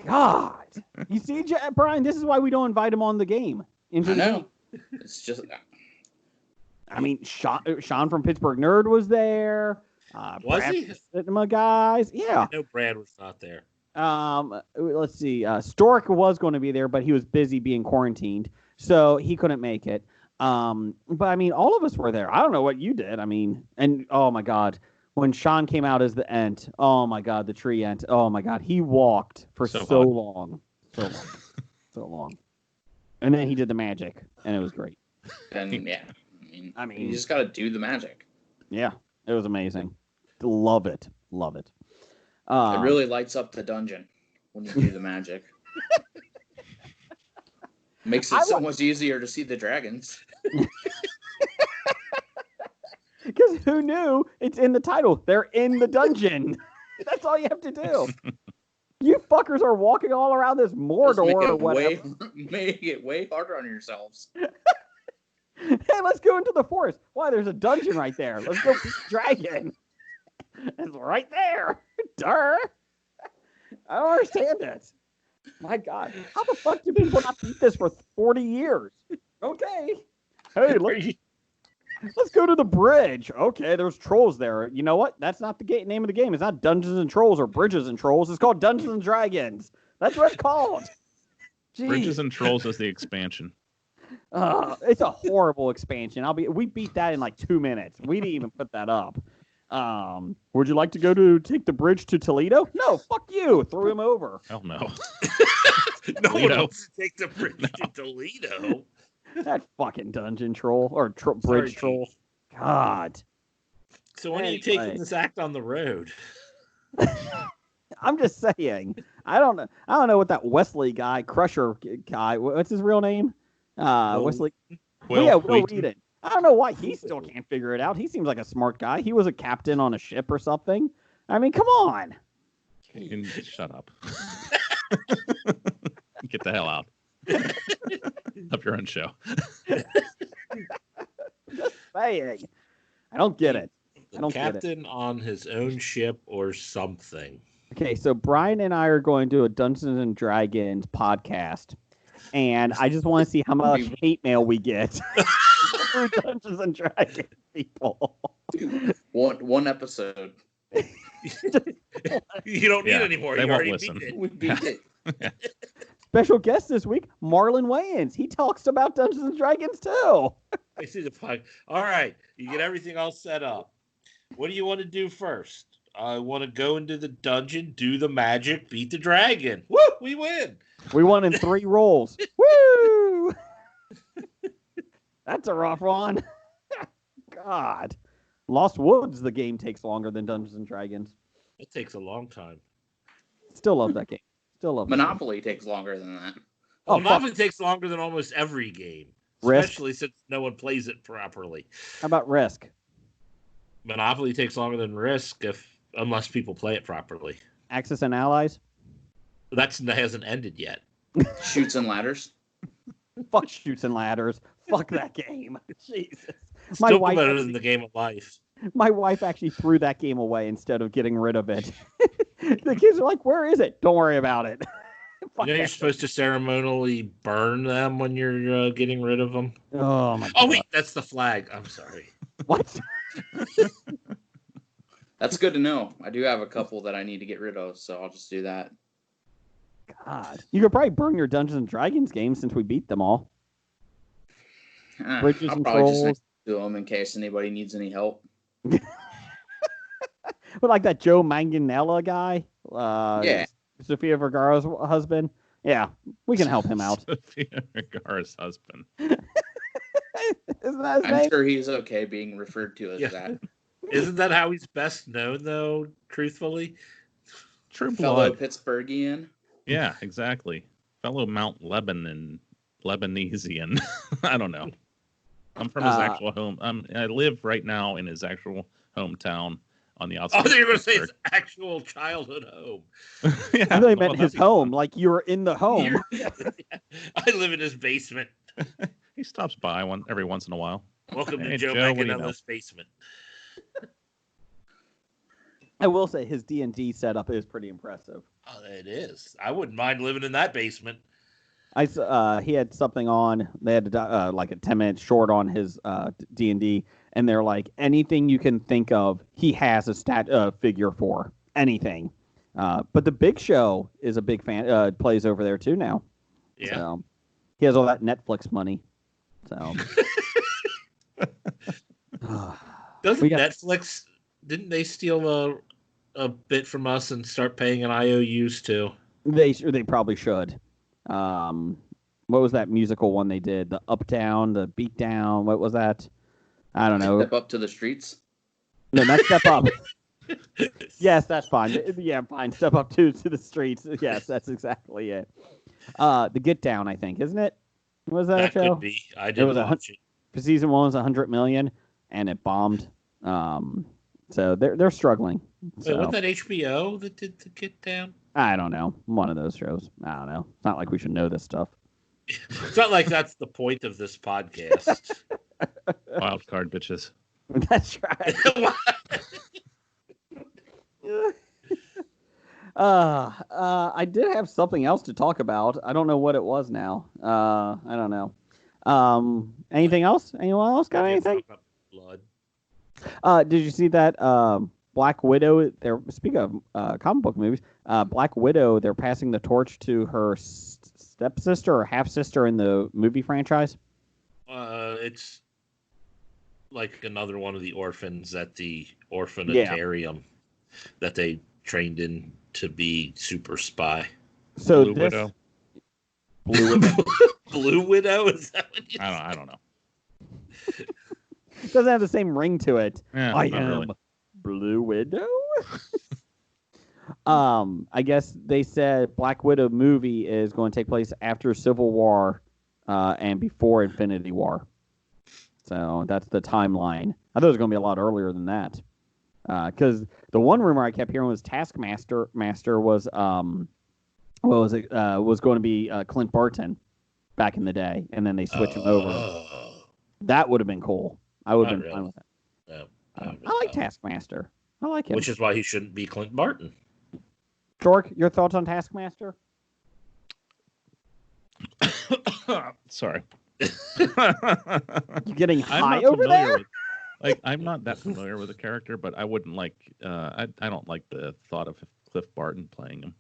God. You see, Brian, this is why we don't invite him on the game. Into I the know. game. It's just Sean from Pittsburgh Nerd was there. Was Brad he? from Cinema guys. Yeah. No, Brad was not there. Let's see. Stork was going to be there, but he was busy being quarantined, so he couldn't make it. But all of us were there. I don't know what you did. And oh my God, when Sean came out as the Ent, oh my God, the tree Ent. Oh my God, he walked for so long, so long, and then he did the magic, and it was great. and yeah. You just gotta do the magic. Yeah, it was amazing. Love it. It really lights up the dungeon when you do the magic. Makes it so much easier to see the dragons. Because who knew? It's in the title. They're in the dungeon. That's all you have to do. You fuckers are walking all around this Mordor or whatever. Make it way harder on yourselves. Hey, let's go into the forest. Why? There's a dungeon right there. Let's go beat the dragon. It's right there. Durr. I don't understand it. My God. How the fuck do people not beat this for 40 years? Okay. Hey, let's go to the bridge. Okay, there's trolls there. You know what? That's not the name of the game. It's not Dungeons and Trolls or Bridges and Trolls. It's called Dungeons and Dragons. That's what it's called. Jeez. Bridges and Trolls is the expansion. It's a horrible expansion. We beat that in like 2 minutes. We didn't even put that up. Would you like to take the bridge to Toledo? No, fuck you. Threw him over. Hell no. No one Toledo. wants to take the bridge to Toledo. That fucking dungeon troll or bridge Sorry, troll. God. So when are you taking this act on the road? I'm just saying. I don't know what that Wesley guy, Crusher guy. What's his real name? Wesley. Will Wheaton. I don't know why he still can't figure it out. He seems like a smart guy. He was a captain on a ship or something. Come on. You can shut up. Get the hell out. Have your own show. Just saying. I don't get it. I don't get it. Captain on his own ship or something. Okay, so Brian and I are going to do a Dungeons and Dragons podcast, and I just want to see how much hate mail we get for Dungeons and Dragons people. Dude, one episode. You don't need any more. They You won't already listen. beat it. We beat it. Special guest this week, Marlon Wayans. He talks about Dungeons and Dragons too. I see the Pike. All right, you get everything all set up. What do you want to do first? I want to go into the dungeon, do the magic, beat the dragon. Woo! We win. We won in 3 rolls. Woo! That's a rough one. God. Lost Woods, the game takes longer than Dungeons and Dragons. It takes a long time. Still love that game. Still love Monopoly takes longer than that. Oh, Monopoly takes longer than almost every game, Risk. especially since no one plays it properly. How about Risk? Monopoly takes longer than Risk unless people play it properly. Axis and Allies? That hasn't ended yet. Shoots and ladders. Fuck Shoots and Ladders. Fuck that game. Jesus. Still wife better actually, than the game of life. my wife actually threw that game away instead of getting rid of it. The kids are like, "Where is it? Don't worry about it." You know, you're supposed to ceremonially burn them when you're getting rid of them. Oh my god! Oh wait, that's the flag. I'm sorry. What? That's good to know. I do have a couple that I need to get rid of, so I'll just do that. God, you could probably burn your Dungeons and Dragons game since we beat them all. Bridges I'll and probably Trolls. just do them in case anybody needs any help. But like that Joe Manganiello guy, Yeah. Sofia Vergara's husband. Yeah, we can help him out. Sofia Vergara's husband. Isn't that his I'm name? sure he's okay being referred to as Yeah. that. Isn't that how he's best known, though? Truthfully, True Fellow blood. Pittsburghian. Yeah, exactly. Fellow Mount Lebanon, Lebanesian. I don't know. I'm from his actual home. I live right now in his actual hometown on the outside. oh, they were going to say his actual childhood home. Yeah, I thought he well, meant his that'd be home, fun. like you were in the home. I live in his basement. He stops by every once in a while. Welcome Hey, to Joe Joe, what do you know? Manganiello's basement. I will say his D&D setup is pretty impressive. Oh, it is. I wouldn't mind living in that basement. He had something on. They had like a 10-minute short on his D&D, and they're like anything you can think of, he has a figure for anything. But the Big Show is a big fan. Plays over there too now. Yeah. So, he has all that Netflix money. So. Doesn't We got- Netflix? Didn't they steal a bit from us and start paying an IOUs too? They probably should. What was that musical one they did? The Uptown, the Beatdown. What was that? I don't know. Step up to the streets. No, not Step Up. Yes, that's fine. Yeah, fine. Step Up to the streets. Yes, that's exactly it. The Get Down, I think, isn't it? Was that a That show? could be. I didn't watch it. Season 1 was $100 million, and it bombed. So they're struggling. Wait, So. wasn't that HBO that did the Get Down? I don't know. One of those shows. I don't know. It's not like we should know this stuff. It's not like that's the point of this podcast. Wildcard bitches. That's right. I did have something else to talk about. I don't know what it was now. I don't know. Anything else? Anyone else got anything? Blood. Did you see that Black Widow? Speaking of comic book movies, Black Widow. They're passing the torch to her stepsister or half sister in the movie franchise. It's like another one of the orphans at the orphanarium that they trained in to be super spy. So Blue Widow. Blue Widow Blue Widow? Is that what you I don't know. doesn't have the same ring to it. Yeah, I not am really. Blue Widow. I guess they said Black Widow movie is going to take place after Civil War and before Infinity War. So that's the timeline. I thought it was going to be a lot earlier than that. Because the one rumor I kept hearing was Taskmaster was was going to be Clint Barton back in the day, and then they switched him over. That would have been cool. I would have been fine with that. No, I like Taskmaster. I like him. which is why he shouldn't be Clint Barton. Dork, your thoughts on Taskmaster? Sorry. You getting I'm high not over familiar there? with, I'm not that familiar with the character, but I wouldn't like. I don't like the thought of Cliff Barton playing him.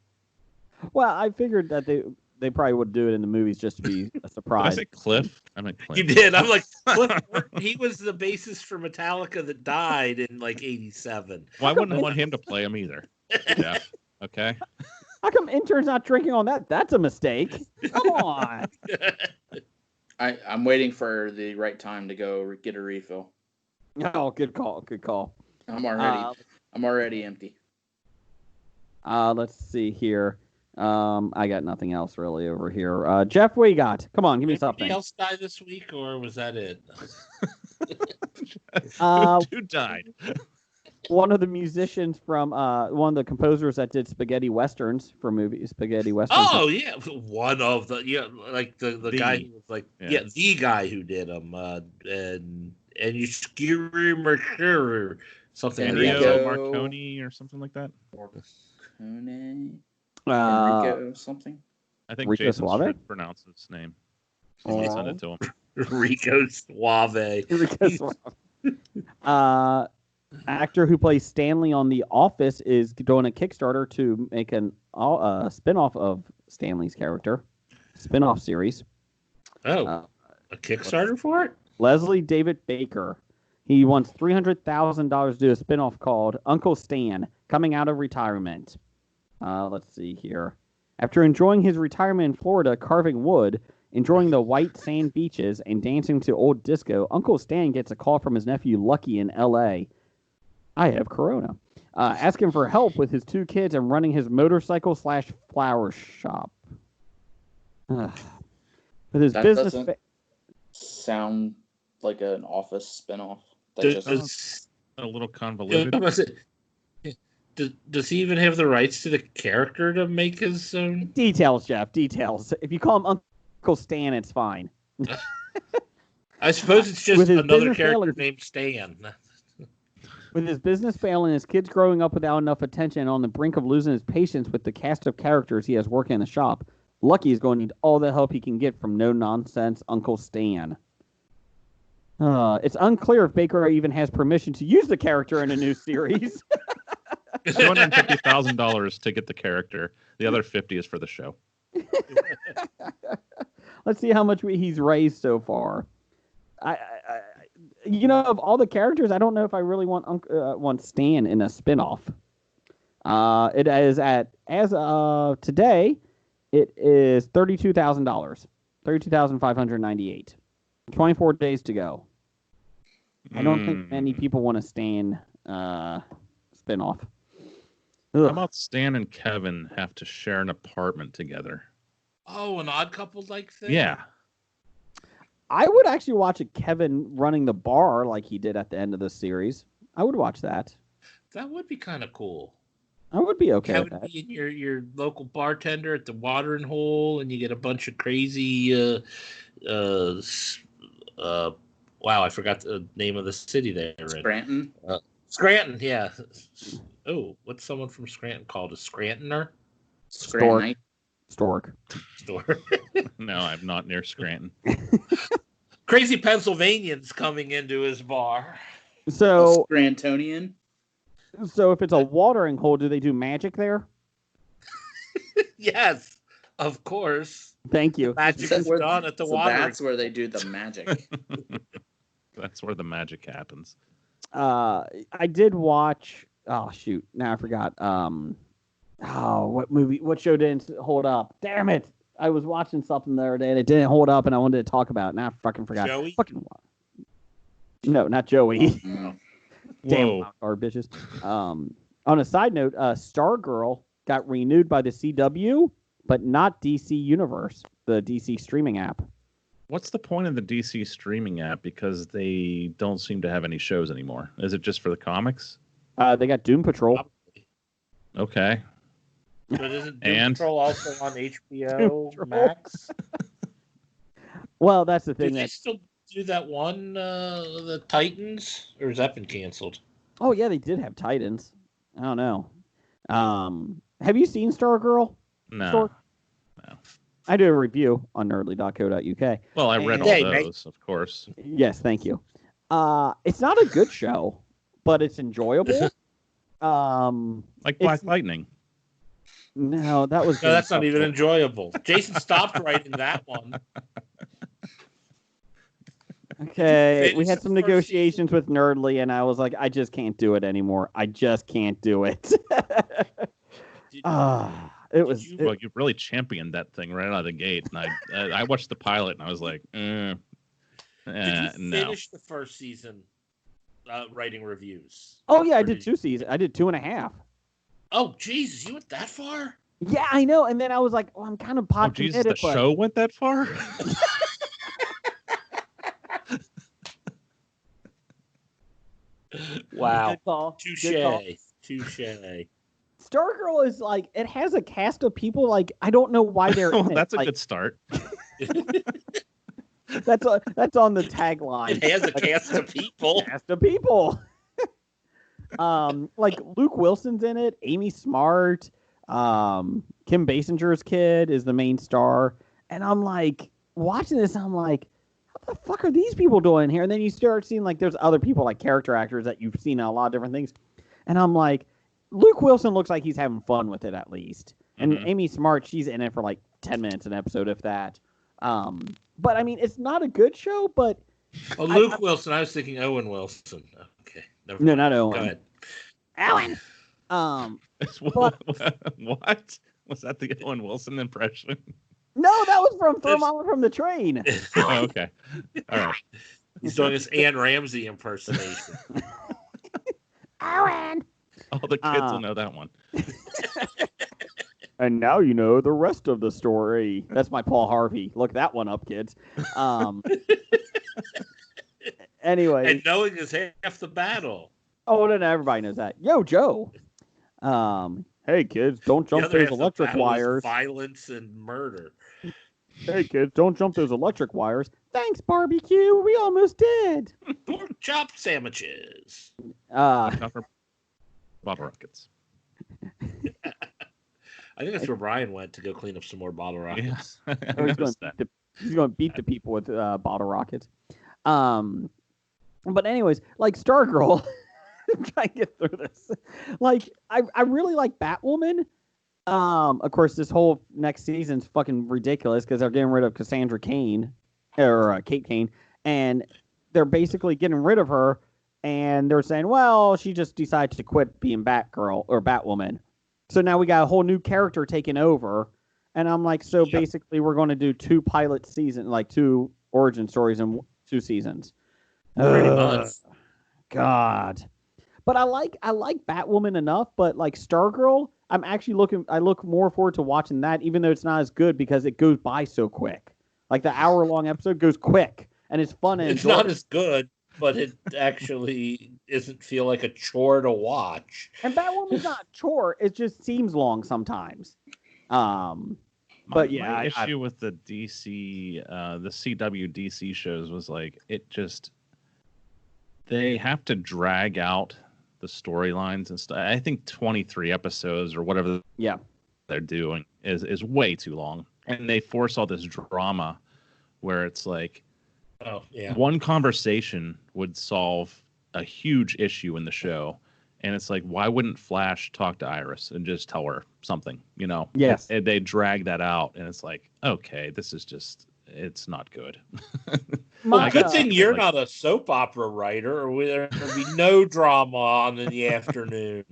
Well, I figured that they probably would do it in the movies just to be a Did I surprise. say Cliff? I meant Clint. You did. I'm like, Cliff Barton, he was the bassist for Metallica that died in like '87. Well, I wouldn't want him to play him either. Yeah. Okay. How come intern's not drinking on that? That's a mistake. Come on. I'm waiting for the right time to go get a refill. Oh, good call. Good call. I'm already empty. Let's see here. I got nothing else really over here. Jeff, what you got? Come on, give me something. Anybody else die this week, or was that it? Who died? One of the musicians from one of the composers that did spaghetti westerns for movies, spaghetti westerns. Oh yeah, one of the like the guy who was like the guy who did them, and and you scary Mercury. Something like Enrico. that. Marconi or something like that. Enrico something. I think Rico Jason Suave? should pronounce his name. Someone send it to him. Rico Suave. Actor who plays Stanley on The Office is doing a Kickstarter to make an spin-off of Stanley's character. Spin-off series. Oh, a Kickstarter for it? Leslie David Baker. He wants $300,000 to do a spin-off called Uncle Stan, Coming Out of Retirement. Let's see here. After enjoying his retirement in Florida carving wood, enjoying the white sand beaches, and dancing to old disco, Uncle Stan gets a call from his nephew Lucky in L.A. I have corona. Asking for help with his 2 kids and running his motorcycle/flower shop. With his That business... doesn't sound like an Office spinoff. That Does, just A little convoluted. does he even have the rights to the character to make his own? Details, Jeff. Details. If you call him Uncle Stan, it's fine. I suppose it's just With his another business character failing- named Stan. With his business failing, his kids growing up without enough attention, and on the brink of losing his patience with the cast of characters he has working in the shop, Lucky is going to need all the help he can get from no-nonsense Uncle Stan. It's unclear if Baker even has permission to use the character in a new series. $250,000 to get the character. The other 50 is for the show. Let's see how much he's raised so far. Of all the characters, I don't know if I really want Stan in a spinoff. It is as of today, it is $32,000, $32,598. 24 days to go. I don't think many people want a Stan spinoff. How about Stan and Kevin have to share an apartment together? Oh, an Odd Couple like thing? Yeah. I would actually watch a Kevin running the bar like he did at the end of the series. I would watch that. That would be kind of cool. I would be okay Kevin with that. being your local bartender at the watering hole, and you get a bunch of crazy wow, I forgot the name of the city they're in. Scranton. Scranton, yeah. Oh, what's someone from Scranton called? A Scrantoner? Scranton. Stork. Store. No, I'm not near Scranton. Crazy Pennsylvanians coming into his bar. So Scrantonian. if it's a watering hole, do they do magic there? Yes, of course. Thank you. Magic is done at the watering. That's where they do the magic. That's where the magic happens. I did watch. Oh shoot! Now I forgot. What show didn't hold up? Damn it! I was watching something the other day and it didn't hold up, and I wanted to talk about it. Now I fucking forgot. Joey? No, not Joey. No. Damn, Whoa. our bitches. On a side note, Stargirl got renewed by the CW, but not DC Universe, the DC streaming app. What's the point of the DC streaming app? Because they don't seem to have any shows anymore. Is it just for the comics? They got Doom Patrol. Okay. But isn't Doom And? Patrol also on Doom HBO Patrol. Max? Well, that's the Do thing. they still do that one, the Titans? Or has that been canceled? Oh yeah, they did have Titans. I don't know. Have you seen Stargirl? No. No. I did a review on nerdly.co.uk. Well, I read all Hey, those, of course. Yes, thank you. It's not a good show, but it's enjoyable. Like Black Lightning. No, that was No, that's not even enjoyable. Jason stopped writing that one. Okay, we Finish had the some first negotiations with Nerdly, and I was like, I just can't do it anymore. I just can't do it. It was. Well, you really championed that thing right out of the gate. And I watched the pilot, and I was like, Did you no. finish the first season writing reviews? Oh yeah, I Or did 2 seasons. I did 2.5. Oh, Jesus, you went that far? Yeah, I know. And then I was like, well, I'm kind of Oh, pot Jesus, committed, the but show went that far? Wow. Good call. Touche. Good call. Touche. Stargirl is like, it has a cast of people like I don't know why they're Well, in it. that's a Like, good start. That's on the tagline. It has a cast of people. Cast of people. Like Luke Wilson's in it. Amy Smart. Kim Basinger's kid is the main star. And I'm like, watching this, I'm like, what the fuck are these people doing here? And then you start seeing like there's other people, like character actors that you've seen in a lot of different things. And I'm like, Luke Wilson looks like he's having fun with it at least. And Amy Smart, she's in it for like 10 minutes an episode, if that. But I mean, it's not a good show, but... Oh, Luke Wilson. I was thinking Owen Wilson. Okay. No, not Owen. Go ahead. Owen! What? Was that the Owen Wilson impression? No, that was from Throw Mama from the Train. Oh, okay. All right. He's doing his Ann Ramsey impersonation. Owen! All the kids will know that one. And now you know the rest of the story. That's my Paul Harvey. Look that one up, kids. Anyway. And knowing is half the battle. Oh, no, everybody knows that. Yo, Joe. Hey, kids, don't jump those electric wires. Violence and murder. Hey, kids, don't jump those electric wires. Thanks, barbecue. We almost did. Pork chop sandwiches. Not for bottle rockets. I think that's where Brian went to go clean up some more bottle rockets. Yeah. He's going to beat the people with bottle rockets. But anyways, like Stargirl, I'm trying to get through this. Like, I really like Batwoman. Of course, this whole next season's fucking ridiculous because they're getting rid of Cassandra Cain, or Kate Kane, and they're basically getting rid of her, and they're saying, well, she just decided to quit being Batgirl or Batwoman. So now we got a whole new character taking over, and I'm like, so basically we're going to do 2 pilot seasons, like 2 origin stories in 2 seasons. Pretty much. God. But I like Batwoman enough, but like Stargirl, I look more forward to watching that, even though it's not as good because it goes by so quick. Like the hour-long episode goes quick, and it's fun and it's not as good, but it actually doesn't feel like a chore to watch. And Batwoman's not a chore; it just seems long sometimes. But yeah, my issue with the DC, the CW DC shows was like they have to drag out the storylines and stuff. I think 23 episodes or whatever they're doing is way too long, and they force all this drama where it's like, one conversation would solve a huge issue in the show. And it's like, why wouldn't Flash talk to Iris and just tell her something, you know? Yes. And they drag that out, and it's like, okay, this is just, it's not good. Good thing you're not a soap opera writer, or there'd be no drama on in the afternoon.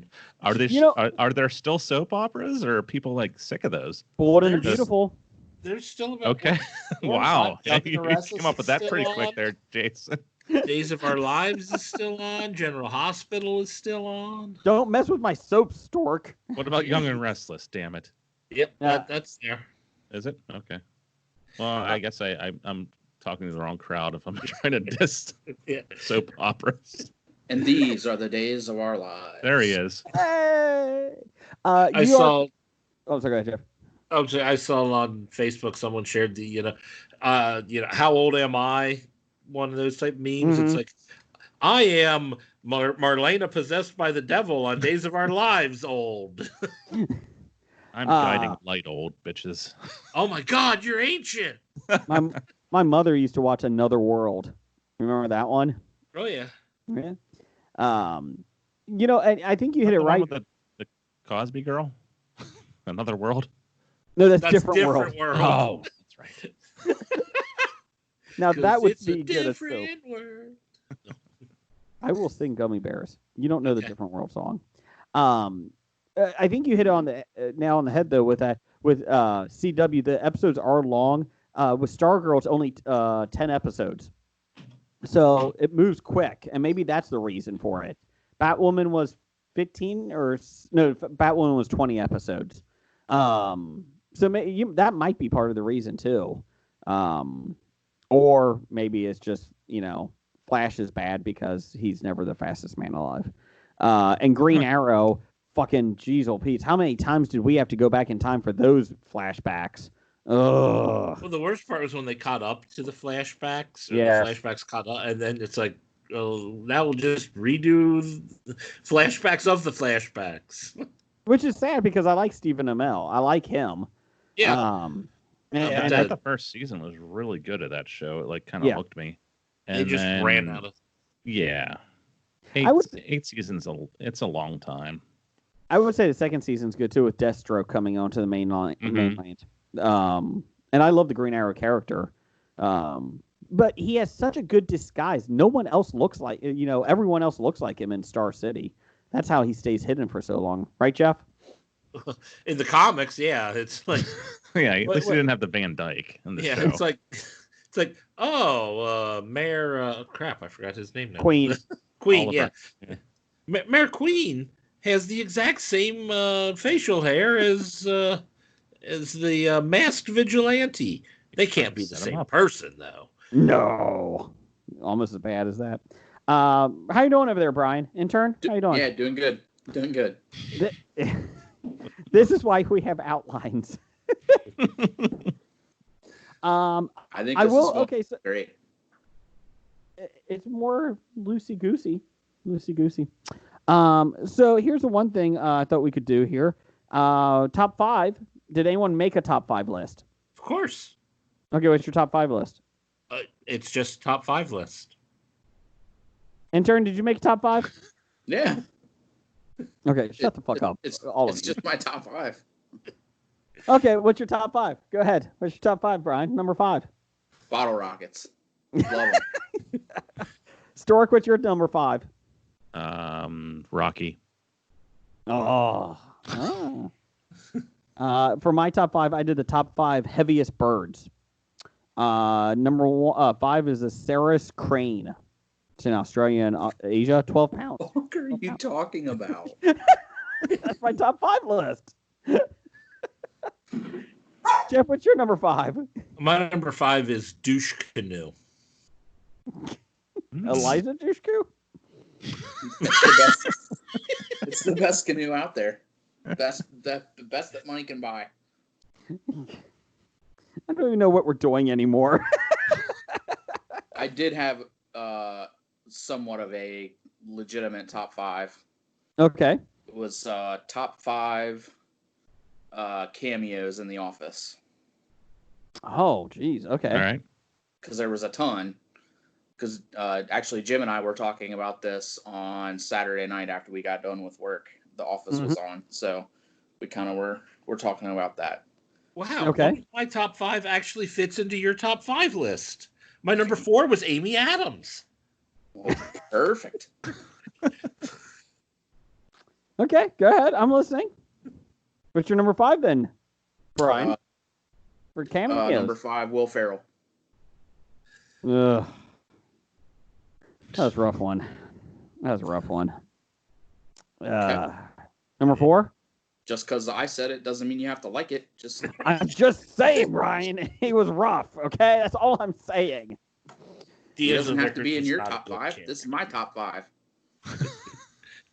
Are there still soap operas, or are people like sick of those? Bold and Beautiful. There's still about okay. Wow, you Restless came up with that pretty quick there, Jason. Days of Our Lives is still on. General Hospital is still on. Don't mess with my soap, Stork. What about Young and Restless? Damn it. Yep, that's there. Is it? Okay. Well, I guess I'm talking to the wrong crowd if I'm trying to diss soap operas. And these are the days of our lives. There he is. Hey! I saw. Oh, sorry, Jeff. Oh, I saw on Facebook someone shared the how old am I? One of those type memes. Mm-hmm. It's like, I am Marlena possessed by the devil on Days of Our Lives old. I'm guiding light old bitches. Oh my God, you're ancient. My mother used to watch Another World. Remember that one? Oh yeah. Yeah. I think you hit it right. With the Cosby girl. Another World. No, that's different world. Oh, that's right. Now that would be good as soap. I will sing Gummy Bears. You don't know the Different World song. I think you hit it on the nail on the head though with that. With CW, the episodes are long. With Stargirl, it's only 10 episodes, so it moves quick, and maybe that's the reason for it. Batwoman was 15 Batwoman was 20 episodes. So that might be part of the reason too. Or maybe it's just, Flash is bad because he's never the fastest man alive. And Green Arrow, fucking jeez, Pete, how many times did we have to go back in time for those flashbacks? Ugh. Well, the worst part was when they caught up to the flashbacks. Or Yes. the flashbacks caught up, and then it's like, oh, now we'll just redo the flashbacks of the flashbacks. Which is sad because I like Stephen Amell. I like him. Yeah. And I but thought the first season was really good at that show. It like kind of hooked me. And they just then, ran out of. Yeah. I would- Eight seasons, it's a long time. I would say the second season's good too, with Deathstroke coming onto the main line. And I love the Green Arrow character. But he has such a good disguise. No one else looks like, everyone else looks like him in Star City. That's how he stays hidden for so long. Right, Jeff? In the comics, yeah, it's like Yeah, at least he didn't have the Van Dyke in the show. it's like Mayor crap, I forgot his name now. Queen. Queen, yeah. Mayor Queen has the exact same facial hair as the masked vigilante. They can't be the Set 'em same up. person, though. No. Almost as bad as that. How you doing over there, Brian? Intern? How you doing? Yeah, doing good. Doing good. This is why we have outlines. I think I this will. is going Okay, so great. it's more loosey goosey. So here's the one thing I thought we could do here. Top 5. Did anyone make a top 5 list? Of course. Okay, what's your top 5 list? It's just top 5 list. Intern, did you make a top 5? Yeah. Okay, shut the fuck up. It's all of you. just my top 5. Okay, what's your top 5? Go ahead. What's your top 5, Brian? Number 5. Bottle rockets. Love them. Stork, what's your number 5? Rocky. Oh. For my top 5, I did the top 5 heaviest birds. Number 5 is a Ceres crane. It's in Australia and Asia, 12 pounds. What are you talking about? That's my top 5 list. Jeff, what's your number 5? My number 5 is douche canoe. Eliza Dushku? It's the best canoe out there. The best that money can buy. I don't even know what we're doing anymore. I did have somewhat of a legitimate top 5. Okay. It was top 5 cameos in The Office. Oh, geez. Okay. All right. Because there was a ton. Because actually, Jim and I were talking about this on Saturday night after we got done with work. The Office was on, so we kind of were talking about that. Wow. Okay. One of my top 5 actually fits into your top 5 list. My number 4 was Amy Adams. Well, perfect. Okay, go ahead. I'm listening. What's your number 5 then, Brian? For cameos. Number 5, Will Ferrell. Ugh. That was a rough one. Number 4? Just because I said it doesn't mean you have to like it. Just I'm just saying, Brian. He was rough, okay? That's all I'm saying. it doesn't have to be in your top 5. This is my top 5.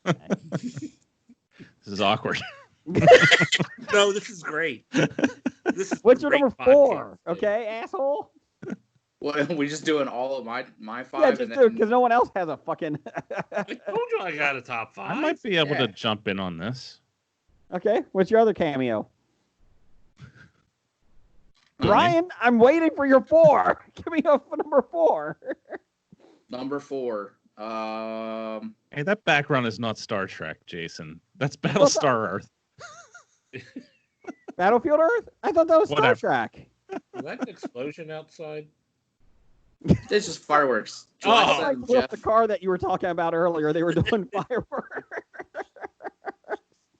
This is awkward. No, this is great. What's your number 4? Okay, asshole? Well, we just doing all of my 5. Yeah, just do because no one else has a fucking... I told you I got a top 5. I might be able to jump in on this. Okay, what's your other cameo? Brian, I'm waiting for your 4. Give me a number 4. Number 4. Hey, that background is not Star Trek, Jason. That's Battlestar Earth. Battlefield Earth? I thought that was Star Whatever. Trek. Was that an explosion outside? It's just fireworks. Oh, I Jeff. flipped the car that you were talking about earlier. They were doing fireworks.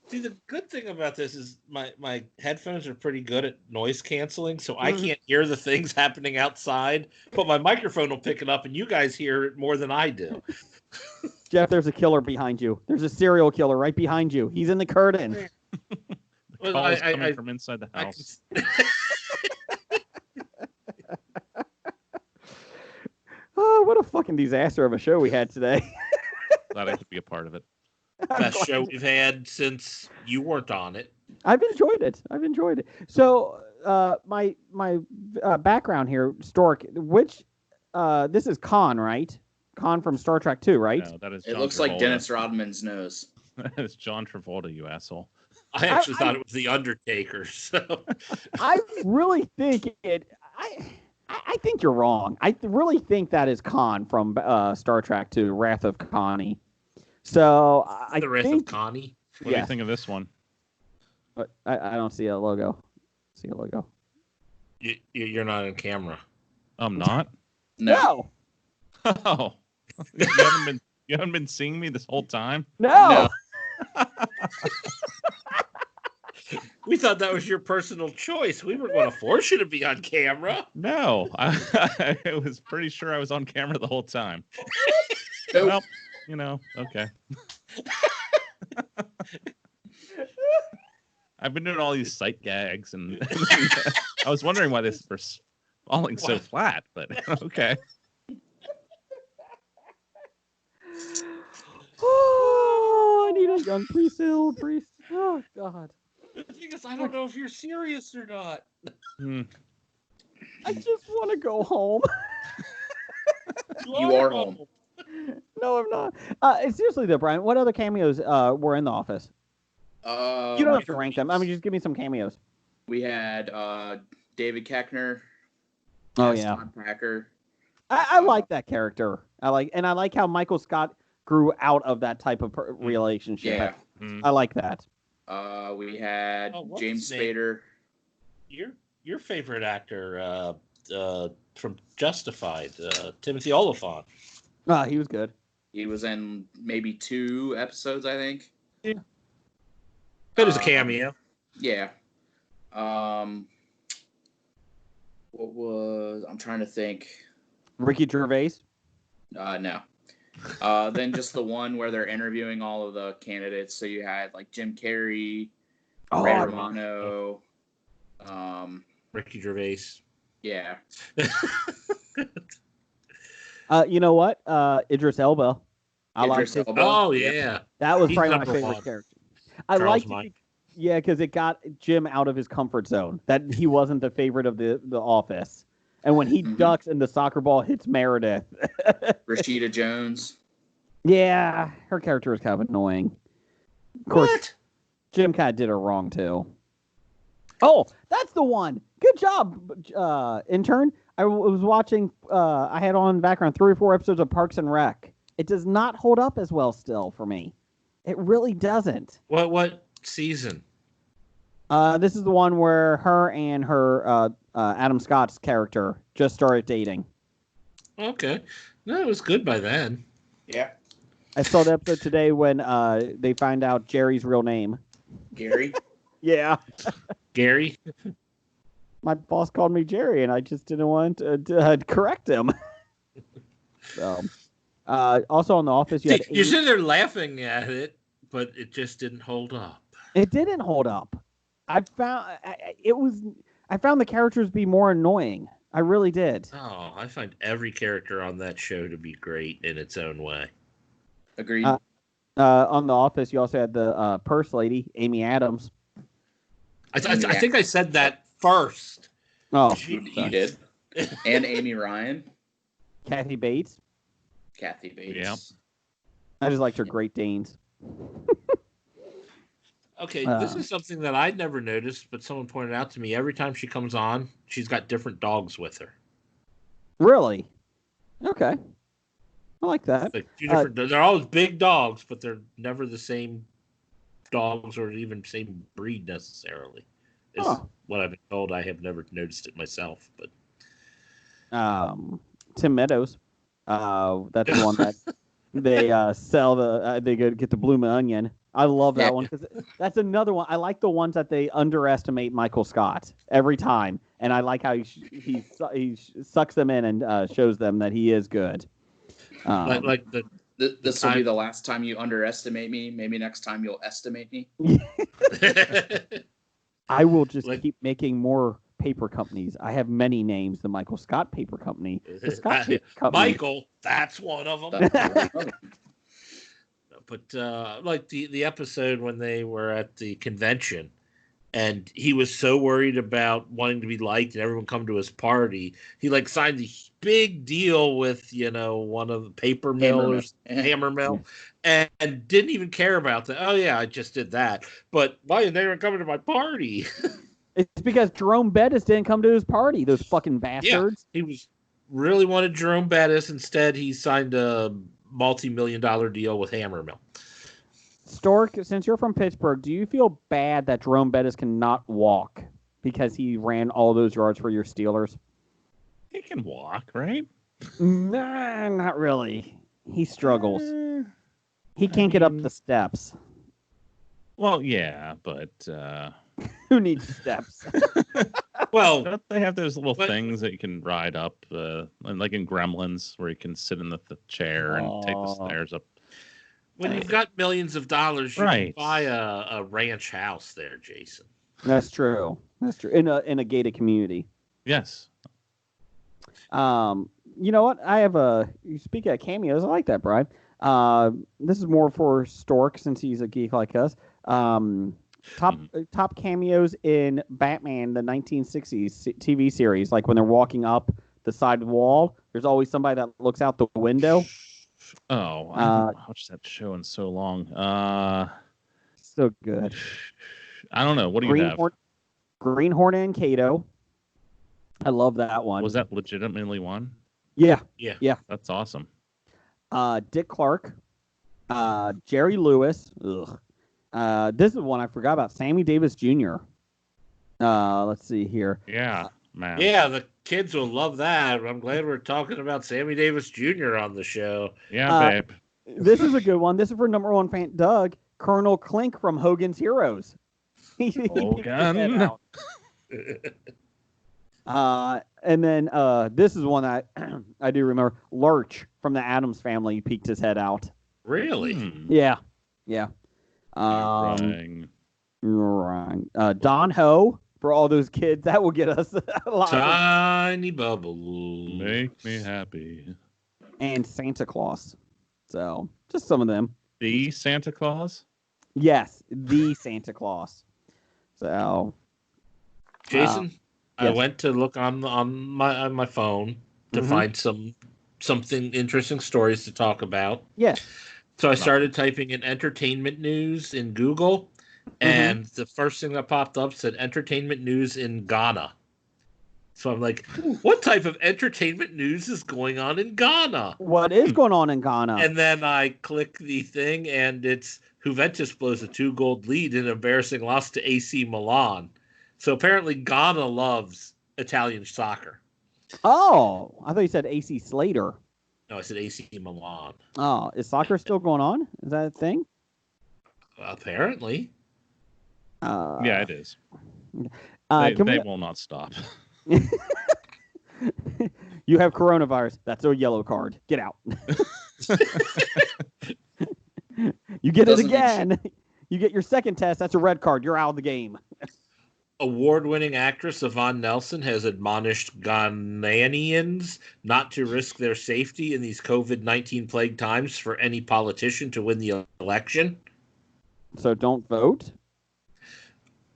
See, the good thing about this is my headphones are pretty good at noise canceling, so I can't hear the things happening outside, but my microphone will pick it up, and you guys hear it more than I do. Jeff, there's a killer behind you. There's a serial killer right behind you. He's in the curtain. Well, Call is coming from inside the house. Oh, what a fucking disaster of a show we had today. Glad I could be a part of it. Best show we've had since you weren't on it. I've enjoyed it. So, my background here, Stork. Which this is Khan, right? Khan from Star Trek 2, right? No, that is. It John looks Travolta. like Dennis Rodman's nose. It's John Travolta, you asshole. I actually thought it was the Undertaker. So I really think it. I think you're wrong. I really think that is Khan from Star Trek 2, Wrath of Connie. So I the Wrath think, of Connie. What do you think of this one? But I don't see a logo. You're not on camera. I'm not. No. Oh, you haven't been seeing me this whole time? No. We thought that was your personal choice. We were going to force you to be on camera. No, I was pretty sure I was on camera the whole time. Nope. Well, okay. I've been doing all these sight gags, and I was wondering why this was falling so flat, but okay. Oh, I need a young priest. Oh, God. The thing is, I don't know if you're serious or not. I just want to go home. You are home. No, I'm not. Seriously, though, Brian, what other cameos were in The Office? You don't have to rank them. I mean, just give me some cameos. We had David Koechner. Oh, yeah. Scott Packer. I like that character. I like how Michael Scott grew out of that type of relationship. Yeah. I like that. We had what's James his name? Spader. Your favorite actor from Justified, Timothy Oliphant. He was good. He was in maybe 2 episodes, I think. Yeah. Good as a cameo. Yeah. I'm trying to think. Ricky Gervais? No. Then just the one where they're interviewing all of the candidates. So you had like Jim Carrey, Ray Romano, Ricky Gervais. Yeah. You know what? Idris Elba. Idris liked Elba. Oh, yeah. That was He's probably my number favorite one. character. I Charles liked Mike. it. Yeah, because it got Jim out of his comfort zone. That he wasn't the favorite of the office. And when he ducks and the soccer ball hits Meredith. Rashida Jones. Yeah, her character was kind of annoying. Of course, What? Jim kind of did her wrong, too. Oh, that's the one. Good job, intern. I was watching, I had on in the background 3 or 4 episodes of Parks and Rec. It does not hold up as well still for me. It really doesn't. What season? This is the one where her and her Adam Scott's character just started dating. Okay. No, it was good by then. Yeah. I saw the episode today when they find out Jerry's real name. Gary. Yeah. Gary? My boss called me Jerry, and I just didn't want to correct him. So, also on The Office, you had You're sitting there laughing at it, but it just didn't hold up. It didn't hold up. I found the characters be more annoying. I really did. Oh, I find every character on that show to be great in its own way. Agreed. On The Office, you also had the purse lady, Amy Adams. I think I said that first. Oh, you did. And Amy Ryan. Kathy Bates. Kathy Bates. Yeah. I just liked her Great Danes. Okay, this is something that I'd never noticed, but someone pointed out to me. Every time she comes on, she's got different dogs with her. Really? Okay. I like that. Like 2 different. They're always big dogs, but they're never the same dogs or even same breed necessarily. Is what I've been told. I have never noticed it myself, but Tim Meadows. That's the one that they sell they get the Bloomin' Onion. I love that one because that's another one. I like the ones that they underestimate Michael Scott every time, and I like how he sucks them in and shows them that he is good. like This will be the last time you underestimate me. Maybe next time you'll estimate me. I will just keep making more paper companies. I have many names. The Michael Scott Paper Company. The Scott Paper Company. Michael, that's one of them. But like the episode when they were at the convention and he was so worried about wanting to be liked and everyone come to his party. He like signed a big deal with, one of the paper millers, hammer mill, and didn't even care about that. Oh yeah, I just did that. But why didn't anyone come to my party? It's because Jerome Bettis didn't come to his party. Those fucking bastards. Yeah, he really wanted Jerome Bettis. Instead, he signed a multi-million-dollar deal with Hammer Mill. Stork, since you're from Pittsburgh, do you feel bad that Jerome Bettis cannot walk because he ran all those yards for your Steelers? He can walk, right? Nah, not really. He struggles. He can't get up the steps. Well, yeah, but who needs steps? Well, they have those little things that you can ride up, like in Gremlins, where you can sit in the chair and take the stairs up. When you've got millions of dollars, you right. can buy a ranch house there, Jason. That's true. That's true. In a gated community. Yes. You know what? I have you speak of cameos. I like that, Brian. This is more for Stork since he's a geek like us. Top cameos in Batman, the 1960s TV series, like when they're walking up the side wall, there's always somebody that looks out the window. Oh, I haven't watched that show in so long. So good. I don't know. What do you have? Green Hornet and Kato. I love that one. Was that legitimately one? Yeah. That's awesome. Dick Clark, Jerry Lewis. Ugh. This is one I forgot about. Sammy Davis Jr. Let's see here. Yeah, man. Yeah, the kids will love that. I'm glad we're talking about Sammy Davis Jr. on the show. Yeah, babe. This is a good one. This is for number one fan Doug, Colonel Klink from Hogan's Heroes. Hogan. And then this is one that I do remember. Lurch from the Addams Family peeked his head out. Really? Yeah. Don Ho for all those kids. That will get us a lot. Tiny bubble. Make me happy. And Santa Claus. So just some of them. The Santa Claus? Yes, the Santa Claus. So, Jason, yes. I went to look on my phone to find something interesting stories to talk about. Yes. So I started typing in entertainment news in Google, and the first thing that popped up said entertainment news in Ghana. So I'm like, what type of entertainment news is going on in Ghana? What is going on in Ghana? And then I click the thing, and it's Juventus blows a 2-goal lead in an embarrassing loss to AC Milan. So apparently Ghana loves Italian soccer. Oh, I thought you said AC Slater. No, I said AC Milan. Oh, is soccer still going on? Is that a thing? Apparently. Yeah, it is. They will not stop. You have coronavirus. That's a yellow card. Get out. You get it again. You get your second test. That's a red card. You're out of the game. Award-winning actress Yvonne Nelson has admonished Ghanaians not to risk their safety in these COVID-19 plagued times for any politician to win the election. So don't vote?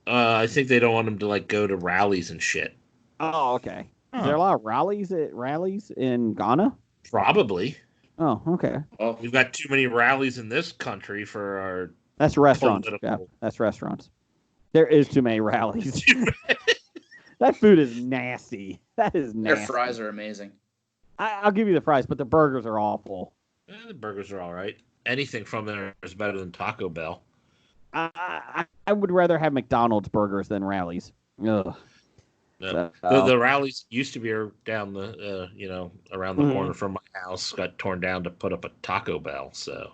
I think they don't want them to go to rallies and shit. Oh, okay. Is there a lot of rallies in Ghana? Probably. Oh, okay. Well, we've got too many rallies in this country for our... That's restaurants. Yeah, that's restaurants. There is too many rallies. That food is nasty. That is nasty. Their fries are amazing. I'll give you the fries, but the burgers are awful. The burgers are all right. Anything from there is better than Taco Bell. I would rather have McDonald's burgers than rallies. Ugh. The rallies used to be down the, around the corner from my house. Got torn down to put up a Taco Bell. So,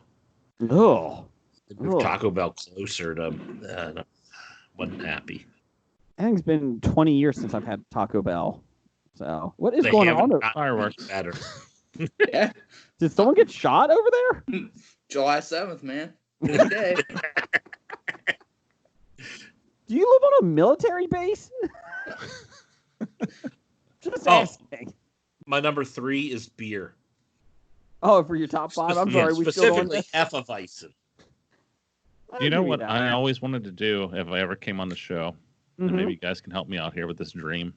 Taco Bell closer to, wasn't happy. I think it's been 20 years since I've had Taco Bell. So, what is going on? Fireworks better. Yeah. Did someone get shot over there? July 7th, man. Good day. Do you live on a military base? Just asking. My number 3 is beer. Oh, for your top 5? I'm sorry. Specifically Hefeweizen. You know what I always wanted to do if I ever came on the show? and maybe you guys can help me out here with this dream.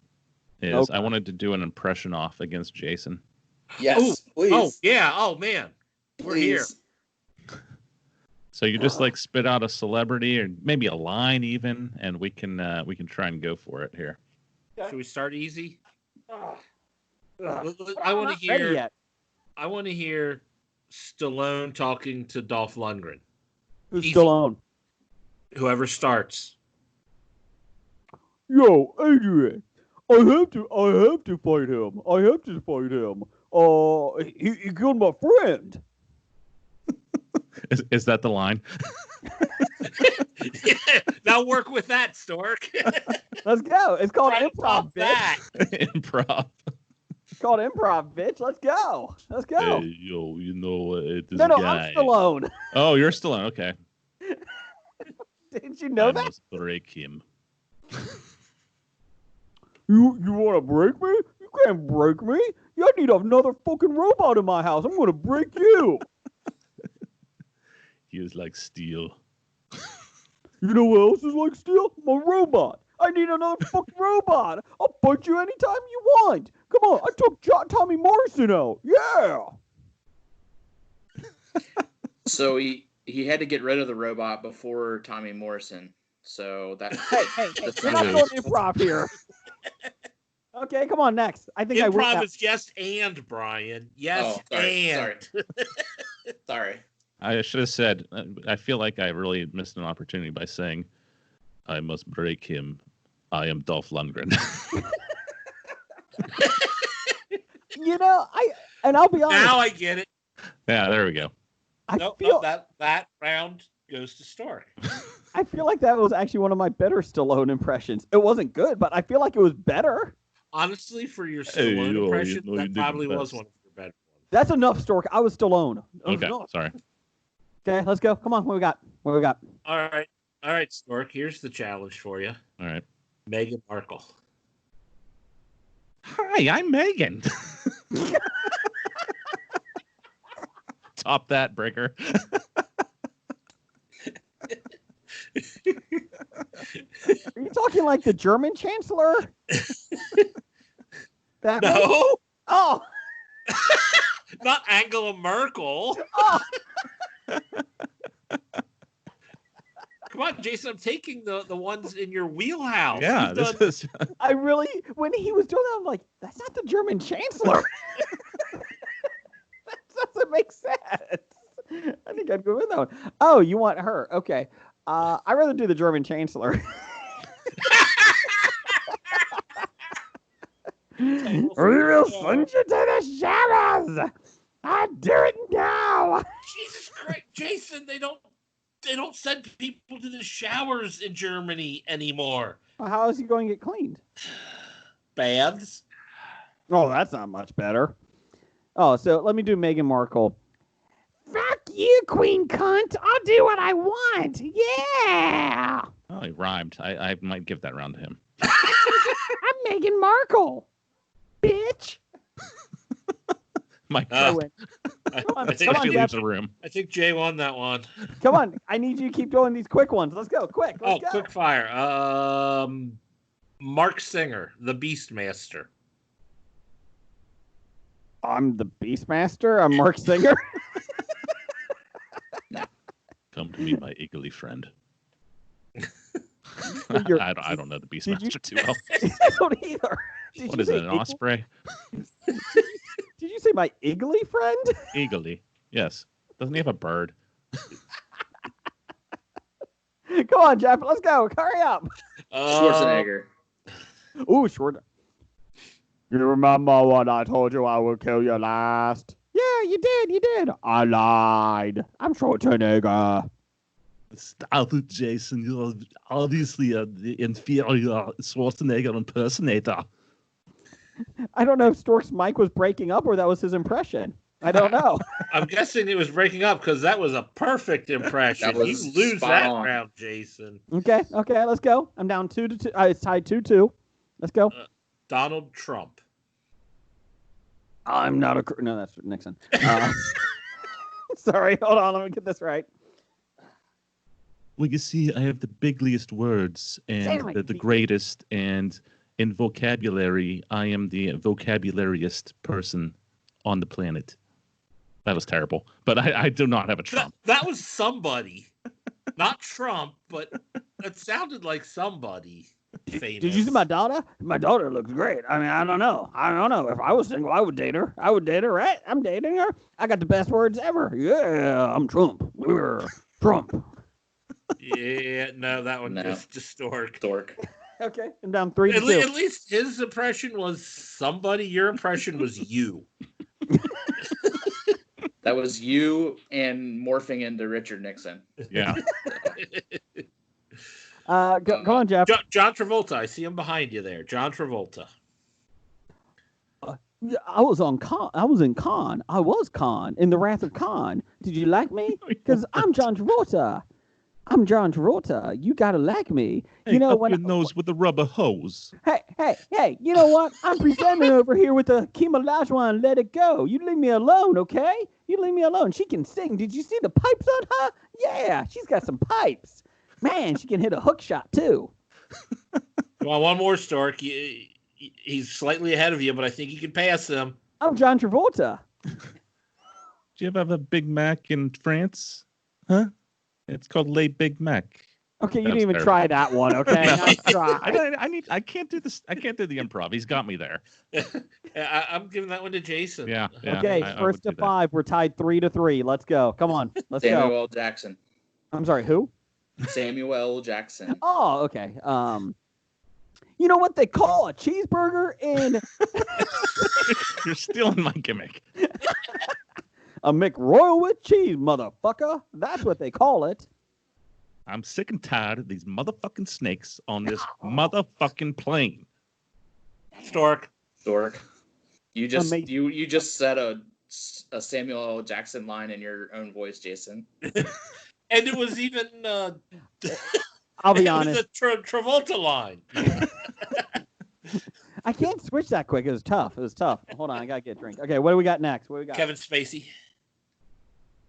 I wanted to do an impression off against Jason. Yes, please. Oh, yeah. Oh, man. We're here. So you just like spit out a celebrity or maybe a line even, and we can try and go for it here. Should we start easy? Ugh. I want to hear. Yet. I want to hear Stallone talking to Dolph Lundgren. Who's Easy. Stallone? Whoever starts. Yo, Adrian, I have to fight him. I have to fight him. He killed my friend. Is that the line? Now work with that, Stork. Let's go. It's called improv, bitch. That. Improv. It's called improv, bitch. Let's go. Let's go. Hey, yo, you know this no, guy. I'm Stallone. Oh, you're Stallone. Okay. Didn't you know that? Must break him. You want to break me? You can't break me. You need another fucking robot in my house. I'm going to break you. He is like steel. You know what else is like steel? My robot. I need another fucking robot. I'll punch you anytime you want. Come on, I took Tommy Morrison out. Yeah. So he had to get rid of the robot before Tommy Morrison. So that. Hey, we're not doing improv here. Okay, come on, next. I think Improv is yes and, Brian. Yes and. Sorry. I should have said, I feel like I really missed an opportunity by saying, I must break him. I am Dolph Lundgren. I'll be honest. Now I get it. Yeah, there we go. That round goes to Stork. I feel like that was actually one of my better Stallone impressions. It wasn't good, but I feel like it was better. Honestly, for your Stallone impression, that probably was one of your better ones. That's enough, Stork. I was Stallone. Okay, sorry. Okay, let's go. Come on, what we got? All right, Stork. Here's the challenge for you. All right. Meghan Markle. Hi, I'm Megan. Top that, Breaker. Are you talking like the German Chancellor? No. Oh. Not Angela Merkel. Oh. Come on, Jason. I'm taking the ones in your wheelhouse. Yeah, I really, when he was doing that, I'm like, that's not the German Chancellor. That doesn't make sense. I think I'd go with that one. Oh, you want her? Okay. I'd rather do the German Chancellor. We will send you to the shadows. I do it now. Jesus Christ, Jason! They don't send people to the showers in Germany anymore. Well, how is he going to get cleaned? Baths. Oh, that's not much better. Oh, so let me do Meghan Markle. Fuck you, Queen Cunt. I'll do what I want. Yeah. Oh, he rhymed. I might give that round to him. I'm Meghan Markle. Bitch. My I think she leaves the room. I think Jay won that one. Come on. I need you to keep doing these quick ones. Let's go. Quick. Let's go. Quick fire. Mark Singer, the Beastmaster. I'm the Beastmaster. I'm Mark Singer. Come to me, my eagerly friend. I don't know the Beastmaster too well. I don't either. What is it, an osprey? Did you say my Iggly friend? Eagerly, yes. Doesn't he have a bird? Come on, Jeff. Let's go. Hurry up. Schwarzenegger. Ooh, Schwarzenegger. You remember when I told you I would kill you last? Yeah, you did. I lied. I'm Schwarzenegger. Stop it, Jason. You're obviously the inferior Schwarzenegger impersonator. I don't know if Stork's mic was breaking up or that was his impression. I don't know. I'm guessing it was breaking up because that was a perfect impression. You lose that round, Jason. Okay, let's go. I'm down 2-2. It's tied 2-2. Let's go. Donald Trump. I'm not a... No, that's Nixon. Sorry, hold on. Let me get this right. Well, you see, I have the bigliest words and the greatest, and in vocabulary, I am the vocabulariest person on the planet. That was terrible, but I do not have a Trump. That was somebody. Not Trump, but it sounded like somebody famous. Did you see my daughter? My daughter looks great. I mean, I don't know. If I was single, I would date her. Right? I'm dating her. I got the best words ever. Yeah, I'm Trump. We're Trump. Yeah, no, that one just Stork. Okay, I'm down 3-2. At least his impression was somebody. Your impression was you. That was you and morphing into Richard Nixon. Yeah. Go on, Jeff. John Travolta. I see him behind you there. John Travolta. I was in Khan. I was Khan in The Wrath of Khan. Did you like me? Because I'm John Travolta. You gotta like me. Hey, your nose with the rubber hose. Hey! You know what? I'm presenting over here with the Kim Olajuwon. Let it go. You leave me alone, okay? You leave me alone. She can sing. Did you see the pipes on her? Yeah, she's got some pipes. Man, she can hit a hook shot too. Well, one more, Stork. He's slightly ahead of you, but I think you can pass him. I'm John Travolta. Do you ever have a Big Mac in France? Huh? It's called Le Big Mac. Okay, you didn't even try that one. Okay, I can't do this. I can't do the improv. He's got me there. I'm giving that one to Jason. Yeah. Okay, first to 5. We're tied 3-3. Let's go. Come on, let's go. Samuel L. Jackson. I'm sorry, who? Samuel L. Jackson. Oh, okay. You know what they call a cheeseburger in? You're stealing my gimmick. A McRoyal with cheese, motherfucker. That's what they call it. I'm sick and tired of these motherfucking snakes on this motherfucking plane. Stork. You just you just said a Samuel L. Jackson line in your own voice, Jason. And it was even I'll be honest. It was a Travolta line. I can't switch that quick. It was tough. Hold on, I gotta get a drink. Okay, what do we got next? Kevin Spacey.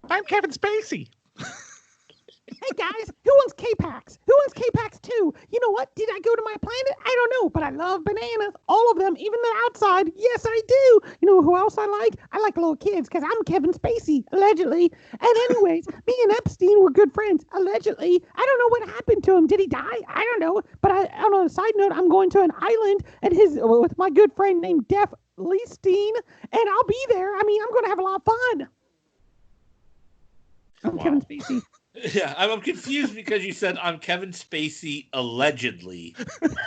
I'm Kevin Spacey. Hey guys, who wants K-Pax? Who wants K-Pax too? You know what? Did I go to my planet? I don't know, but I love bananas. All of them, even the outside. Yes, I do. You know who else I like? I like little kids because I'm Kevin Spacey, allegedly. And anyways, me and Epstein were good friends, allegedly. I don't know what happened to him. Did he die? I don't know. But on a side note, I'm going to an island with my good friend named Def Leestein, and I'll be there. I mean, I'm going to have a lot of fun. I'm Kevin Spacey. Yeah, I'm confused because you said I'm Kevin Spacey allegedly.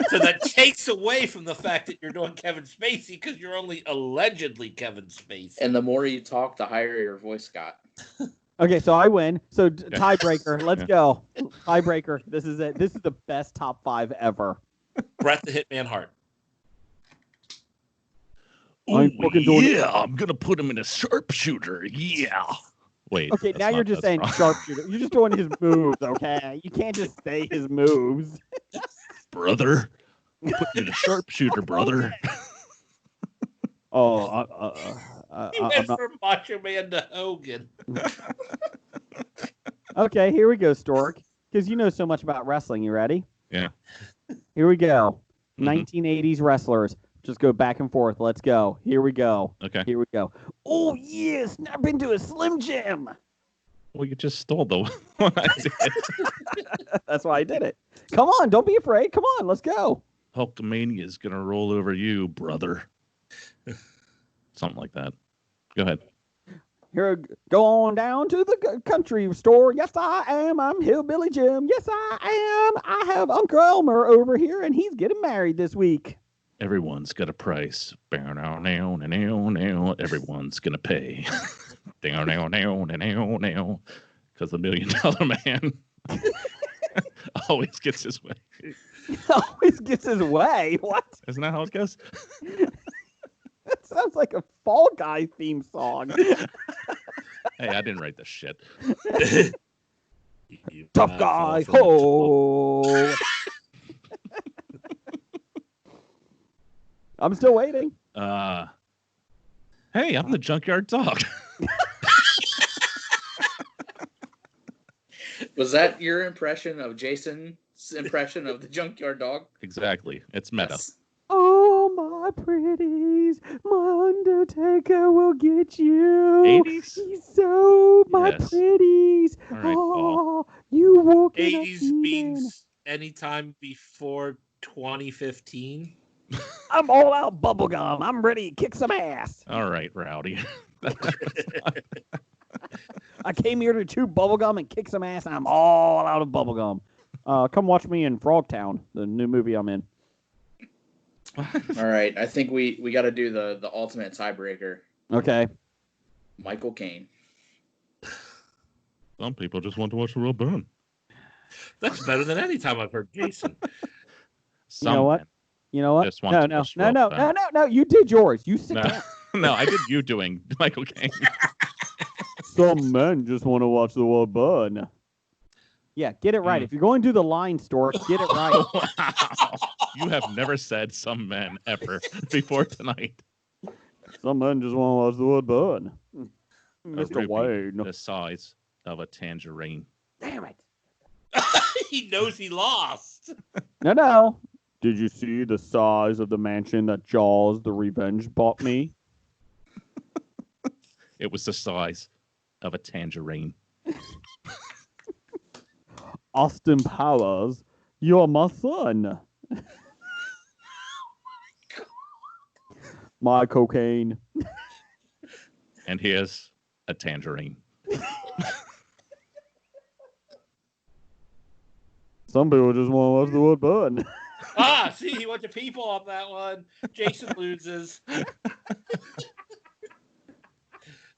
So that takes away from the fact that you're doing Kevin Spacey because you're only allegedly Kevin Spacey. And the more you talk, the higher your voice got. Okay, so I win. So tiebreaker, let's go. Tiebreaker. This is it. This is the best top 5 ever. Bret the Hitman Hart. I'm gonna put him in a sharpshooter. Yeah. Wait. Okay, now you're just saying sharpshooter. You're just doing his moves, okay? You can't just say his moves. Brother. I'm putting in a sharpshooter, brother. He went from Macho Man to Hogan. Okay, here we go, Stork. Because you know so much about wrestling. You ready? Yeah. Here we go. 1980s wrestlers. Just go back and forth. Let's go. Here we go. Okay. Here we go. Oh, yes. I've been to a Slim Jim. Well, you just stole the one I did. That's why I did it. Come on. Don't be afraid. Come on. Let's go. Hulkamania is going to roll over you, brother. Something like that. Go ahead. Here, go on down to the country store. Yes, I am. I'm Hillbilly Jim. Yes, I am. I have Uncle Elmer over here, and he's getting married this week. Everyone's got a price. Everyone's gonna pay. Because the $1 Million Man always gets his way. Always gets his way? What? Isn't that how it goes? That sounds like a Fall Guy theme song. Hey, I didn't write this shit. Tough guy. Ho. I'm still waiting. Hey, I'm the Junkyard Dog. Was that your impression of Jason's impression of the junkyard dog? Exactly. It's meta. Yes. Oh, my pretties, my Undertaker will get you. 80s? So, my Yes. pretties. All right, Paul. Oh, you walking 80s means anytime before 2015. I'm all out bubblegum. I'm ready to kick some ass. All right, Rowdy. I came here to chew bubblegum and kick some ass, and I'm all out of bubblegum. Come watch me in Frogtown, the new movie I'm in. All right. I think we got to do the ultimate tiebreaker. Okay. Michael Caine. Some people just want to watch the world burn. That's better than any time I've heard Jason. You know what? men You know what? just want to watch the world burn. No. You did yours. You sit down. No, I did you doing Michael Caine. Some men just want to watch the world burn. Yeah, get it right. If you're going to do the line, Stork, get it right. Wow. You have never said some men ever before tonight. Some men just want to watch the world burn. A Mr. rupee Wayne. the size of a tangerine. Damn it. He knows he lost. No. Did you see the size of the mansion that Jaws the Revenge bought me? It was the size of a tangerine. Austin Powers, you're my son. My cocaine. And here's a tangerine. Some people just want to watch the world burn. See, he went to people on that one. Jason loses.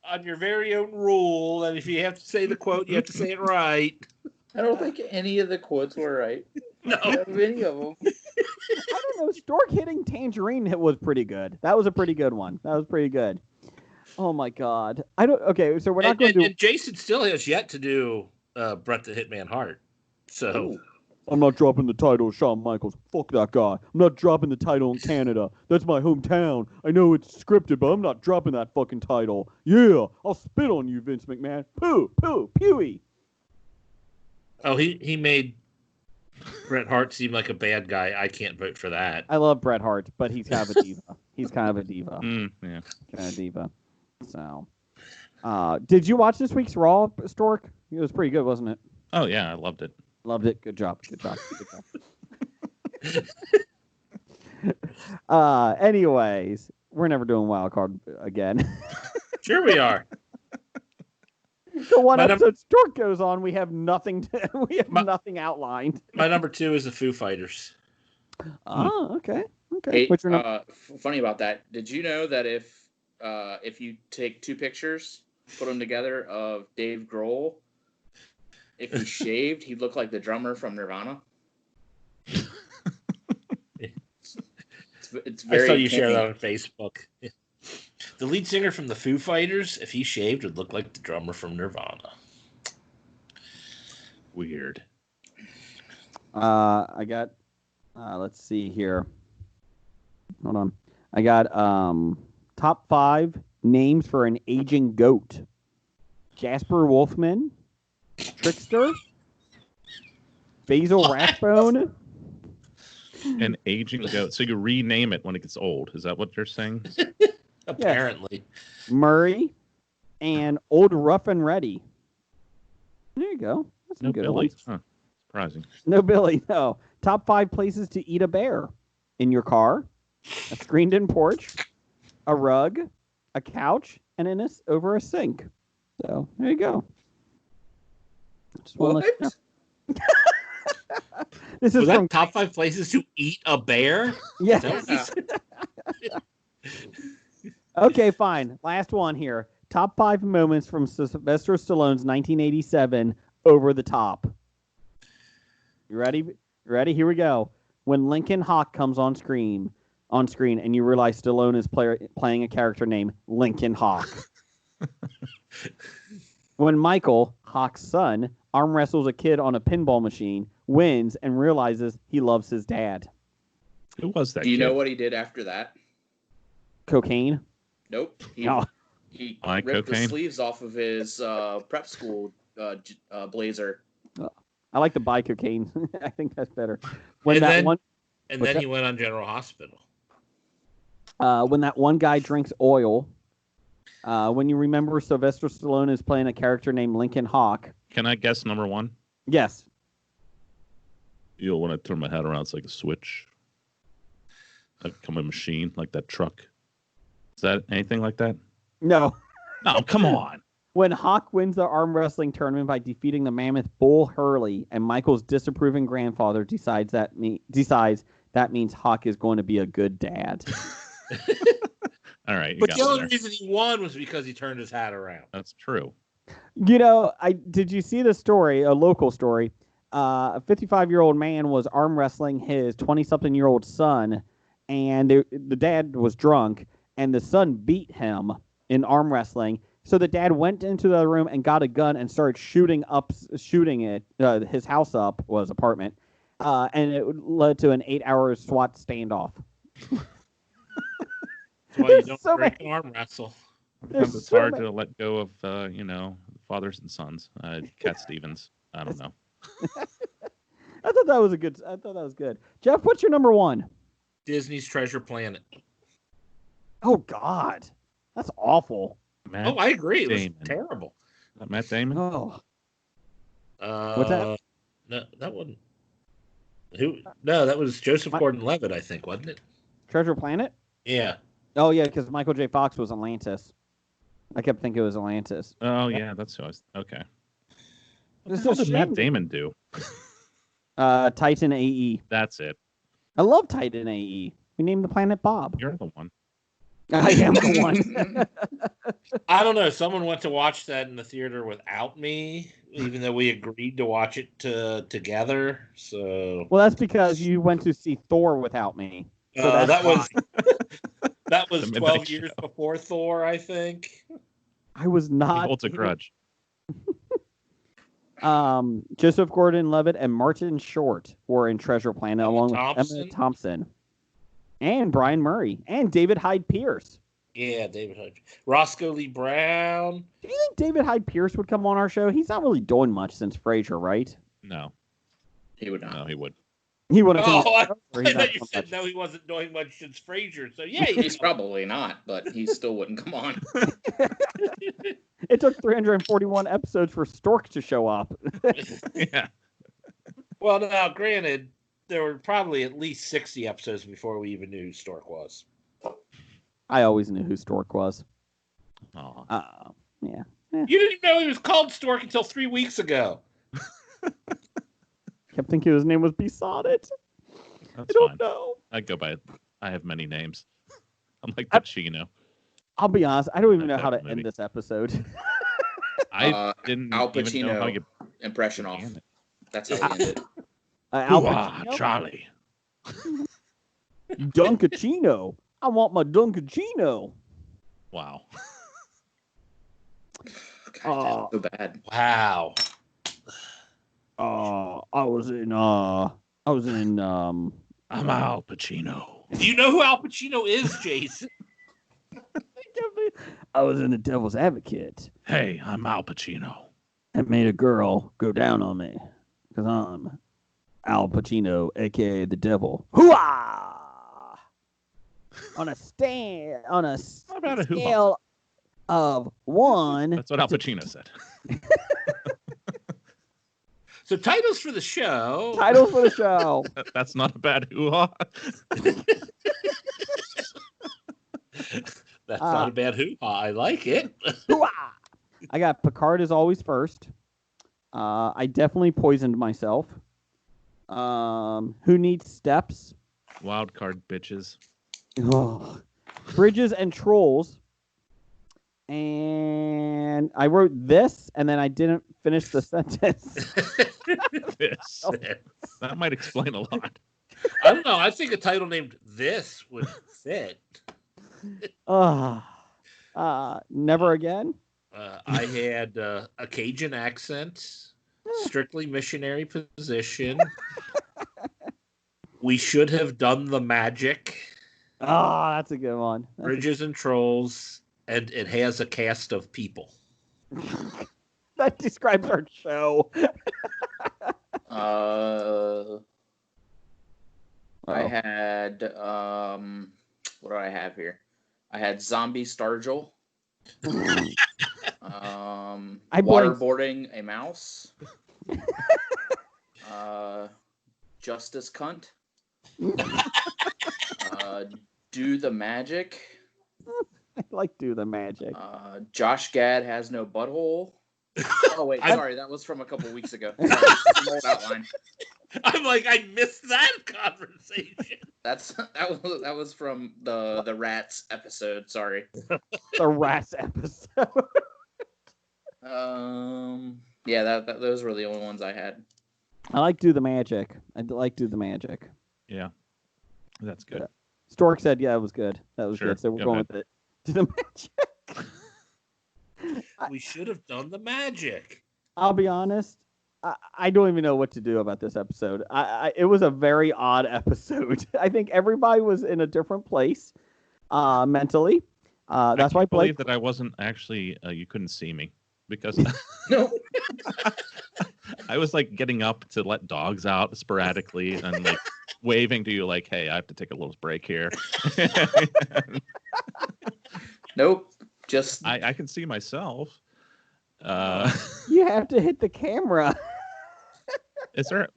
On your very own rule, that if you have to say the quote, you have to say it right. I don't think any of the quotes were right. No. Any of them. I don't know. Stork hitting Tangerine was pretty good. That was a pretty good one. That was pretty good. Oh my God. Okay, so we're not going to do. And Jason still has yet to do Bret the Hitman Hart. So. Ooh. I'm not dropping the title of Shawn Michaels. Fuck that guy. I'm not dropping the title in Canada. That's my hometown. I know it's scripted, but I'm not dropping that fucking title. Yeah, I'll spit on you, Vince McMahon. Poo, poo, pewy. Oh, he made Bret Hart seem like a bad guy. I can't vote for that. I love Bret Hart, but he's kind of a diva. He's kind of a diva. Yeah. Kind of a diva. So, did you watch this week's Raw, Stork? It was pretty good, wasn't it? Oh, yeah, I loved it. Loved it. Good job. Anyways, we're never doing Wildcard again. Sure we are. The one episode Stork goes on, we have nothing nothing outlined. My number 2 is the Foo Fighters. Oh, okay. Hey, What's your number? funny about that. Did you know that if you take two pictures, put them together of Dave Grohl, if he shaved, he'd look like the drummer from Nirvana? It's very. I saw you share that on Facebook. The lead singer from the Foo Fighters, if he shaved, would look like the drummer from Nirvana. Weird. I got. Let's see here. Hold on. I got top 5 names for an aging goat. Jasper Wolfman, Trickster, Basil Rathbone. An aging goat. So you rename it when it gets old. Is that what you're saying? Apparently. Murray, and Old Rough and Ready. There you go. That's some No good Billy. ones. Huh. Surprising. No Billy, no. Top 5 places to eat a bear. In your car, a screened-in porch, a rug, a couch, and over a sink. So, there you go. Just wanna let you know. This is Was that from top 5 places to eat a bear? Yes. Okay, fine. Last one here. Top 5 moments from Sylvester Stallone's 1987 Over the Top. You ready? Ready? Here we go. When Lincoln Hawk comes on screen, and you realize Stallone is playing a character named Lincoln Hawk. When Michael, Hawk's son, arm wrestles a kid on a pinball machine, wins, and realizes he loves his dad. Who was that? Do you kid? know what he did after that? Cocaine? Nope. He Like ripped the cocaine? sleeves off of his prep school blazer. I like the buy cocaine. I think that's better. When then he went on General Hospital. When that one guy drinks oil. When you remember Sylvester Stallone is playing a character named Lincoln Hawk. Can I guess number one? Yes. You'll want to turn my head around. It's like a switch. Like come a machine, like that truck. Is that anything like that? No. No, come on. When Hawk wins the arm wrestling tournament by defeating the mammoth Bull Hurley, and Michael's disapproving grandfather decides that means Hawk is going to be a good dad. All right. But the only reason he won was because he turned his hat around. That's true. You know, did you see the story, a local story? A 55-year-old man was arm wrestling his 20-something-year-old son, and the dad was drunk, and the son beat him in arm wrestling. So the dad went into the room and got a gun and started shooting his house up, his apartment, and it led to an 8-hour SWAT standoff. That's why you don't break an arm wrestle. Sometimes it's hard to let go of, fathers and sons. Cat Stevens. I don't know. I thought that was good. Jeff, what's your number one? Disney's Treasure Planet. Oh God, that's awful. I agree. It was terrible. Matt Damon. Oh. What's that? No, that wasn't. Who? No, that was Joseph Gordon-Levitt, I think, wasn't it? Treasure Planet. Yeah. Oh yeah, because Michael J. Fox was Atlantis. I kept thinking it was Atlantis. Oh yeah, that's who I was. Okay. What did Matt Damon do? Titan AE. That's it. I love Titan AE. We named the planet Bob. You're the one. I am the one. I don't know. Someone went to watch that in the theater without me, even though we agreed to watch it together. So. Well, that's because you went to see Thor without me. So that was 12 years before Thor, I think. I was not. He holds a grudge. Joseph Gordon-Levitt and Martin Short were in Treasure Planet along with Emma Thompson and Brian Murray and David Hyde Pierce. Yeah, David Hyde. Roscoe Lee Brown. Do you think David Hyde Pierce would come on our show? He's not really doing much since Frasier, right? No. He would not. No, he would. He would have. I thought you said no, he wasn't doing much since Frasier. So yeah, he's probably not, but he still wouldn't come on. It took 341 episodes for Stork to show up. Yeah. Well, now, granted, there were probably at least 60 episodes before we even knew who Stork was. I always knew who Stork was. Oh. Yeah. You didn't even know he was called Stork until 3 weeks ago. Kept thinking his name was Besotted. That's I don't fine. know. I have many names. I'm like Pacino. I'll be honest. I don't even know how to end this episode. I didn't Al Pacino even know how you impression off. That's how he ended. Al Pacino? Charlie. Dunkachino. I want my Dunkachino. Wow. God, that's so bad. Wow. I was in I'm Al Pacino. Do you know who Al Pacino is, Jason? I was in The Devil's Advocate. Hey, I'm Al Pacino. It made a girl go down on me because I'm Al Pacino, aka the Devil. Hooah! On a scale of 1. That's what Al Pacino said. So titles for the show. That's not a bad hoo-ha. That's not a bad hoo-ha. I like it. I got Picard is always first. I definitely poisoned myself. Who needs steps? Wildcard bitches. Oh. Bridges and Trolls. And I wrote this, and then I didn't finish the sentence. This. That might explain a lot. I don't know. I think a title named This would fit. Never Again. I had a Cajun accent, strictly missionary position. We should have done the magic. Oh, that's a good one. Bridges and Trolls, and it has a cast of people. That describes our show. I had what do I have here? I had Zombie Stargel. Waterboarding a mouse. Justice Cunt. Do the Magic. I like Do the Magic. Josh Gad has no butthole. Oh wait, sorry, that was from a couple weeks ago. Sorry, it's an old outline. I'm like, I missed that conversation. That was from the Rats episode. Sorry. The Rats episode. Yeah, those were the only ones I had. I like Do the Magic. I like Do the Magic. Yeah, that's good. Yeah. Stork said, "Yeah, it was good. That was Sure. good." So we're going with it. Do the Magic. We should have done the magic. I'll be honest. I don't even know what to do about this episode. It was a very odd episode. I think everybody was in a different place mentally. That's why I believe that I wasn't actually. You couldn't see me because No. I was like getting up to let dogs out sporadically and like waving to you like, "Hey, I have to take a little break here." Nope. Just I can see myself. you have to hit the camera Is there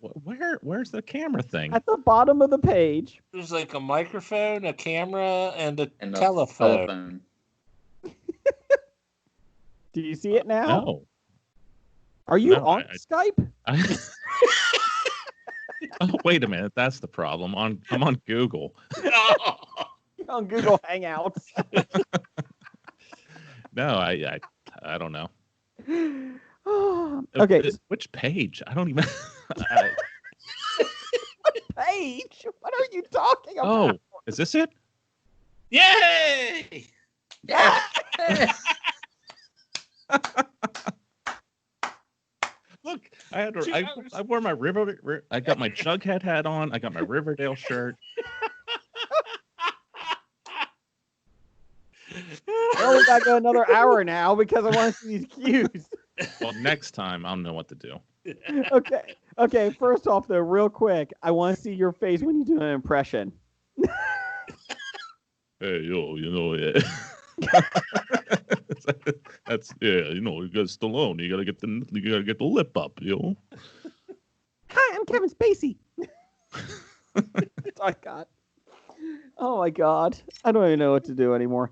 where's the camera thing? at the bottom of the page. There's like a microphone, a camera, and a and telephone. Do you see it now? No. Are you No, on Skype? Oh, wait a minute. That's the problem. I'm on Google. On Google Hangouts. No, I don't know. Okay. Which page? I don't even. Page? What are you talking about? Oh, is this it? Yay! Yeah. Look, I wore my I got my Jughead hat on. I got my Riverdale shirt. I only got to go another hour now because I want to see these cues. Well, next time I'll know what to do. Okay. First off, though, real quick, I want to see your face when you do an impression. Hey, yo, yeah. That's you got Stallone. You gotta get the lip up, yo. Hi, I'm Kevin Spacey. That's all I got. Oh my God, I don't even know what to do anymore.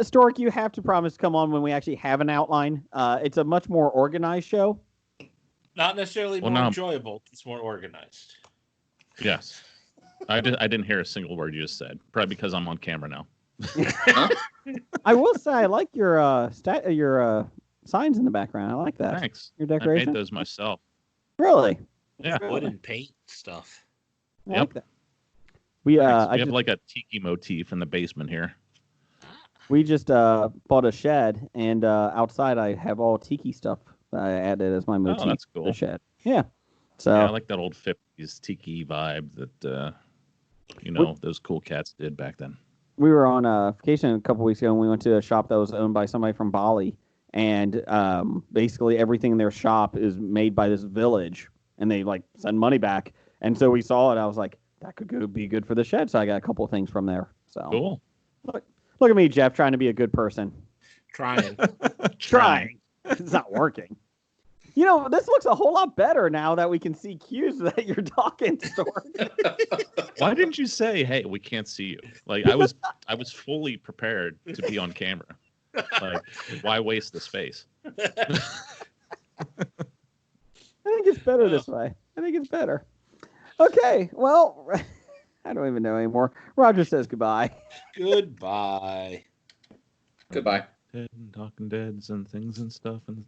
Stork, you have to promise to come on when we actually have an outline. It's a much more organized show. Not necessarily more enjoyable. It's more organized. Yes, I didn't hear a single word you just said. Probably because I'm on camera now. I will say I like your signs in the background. I like that. Thanks. Your decoration. I made those myself. Really? Yeah. Wood and paint stuff. I like that. We have like a tiki motif in the basement here. We just bought a shed, and outside I have all tiki stuff that I added as my motif. Oh, that's cool. The shed. Yeah. So yeah, I like that old 50s tiki vibe that those cool cats did back then. We were on vacation a couple weeks ago, and we went to a shop that was owned by somebody from Bali, and basically everything in their shop is made by this village, and they like send money back. And so we saw it. I was like, that could be good for the shed. So I got a couple of things from there. So cool. Look at me, Jeff, trying to be a good person. Trying. It's not working. You know, this looks a whole lot better now that we can see cues that you're talking, Stork. Why didn't you say, "Hey, we can't see you"? Like I was fully prepared to be on camera. Like, why waste the space? I think it's better this way. I think it's better. Okay, well, I don't even know anymore. Roger says goodbye. Goodbye. Goodbye. Dead and talking deads and things and stuff and.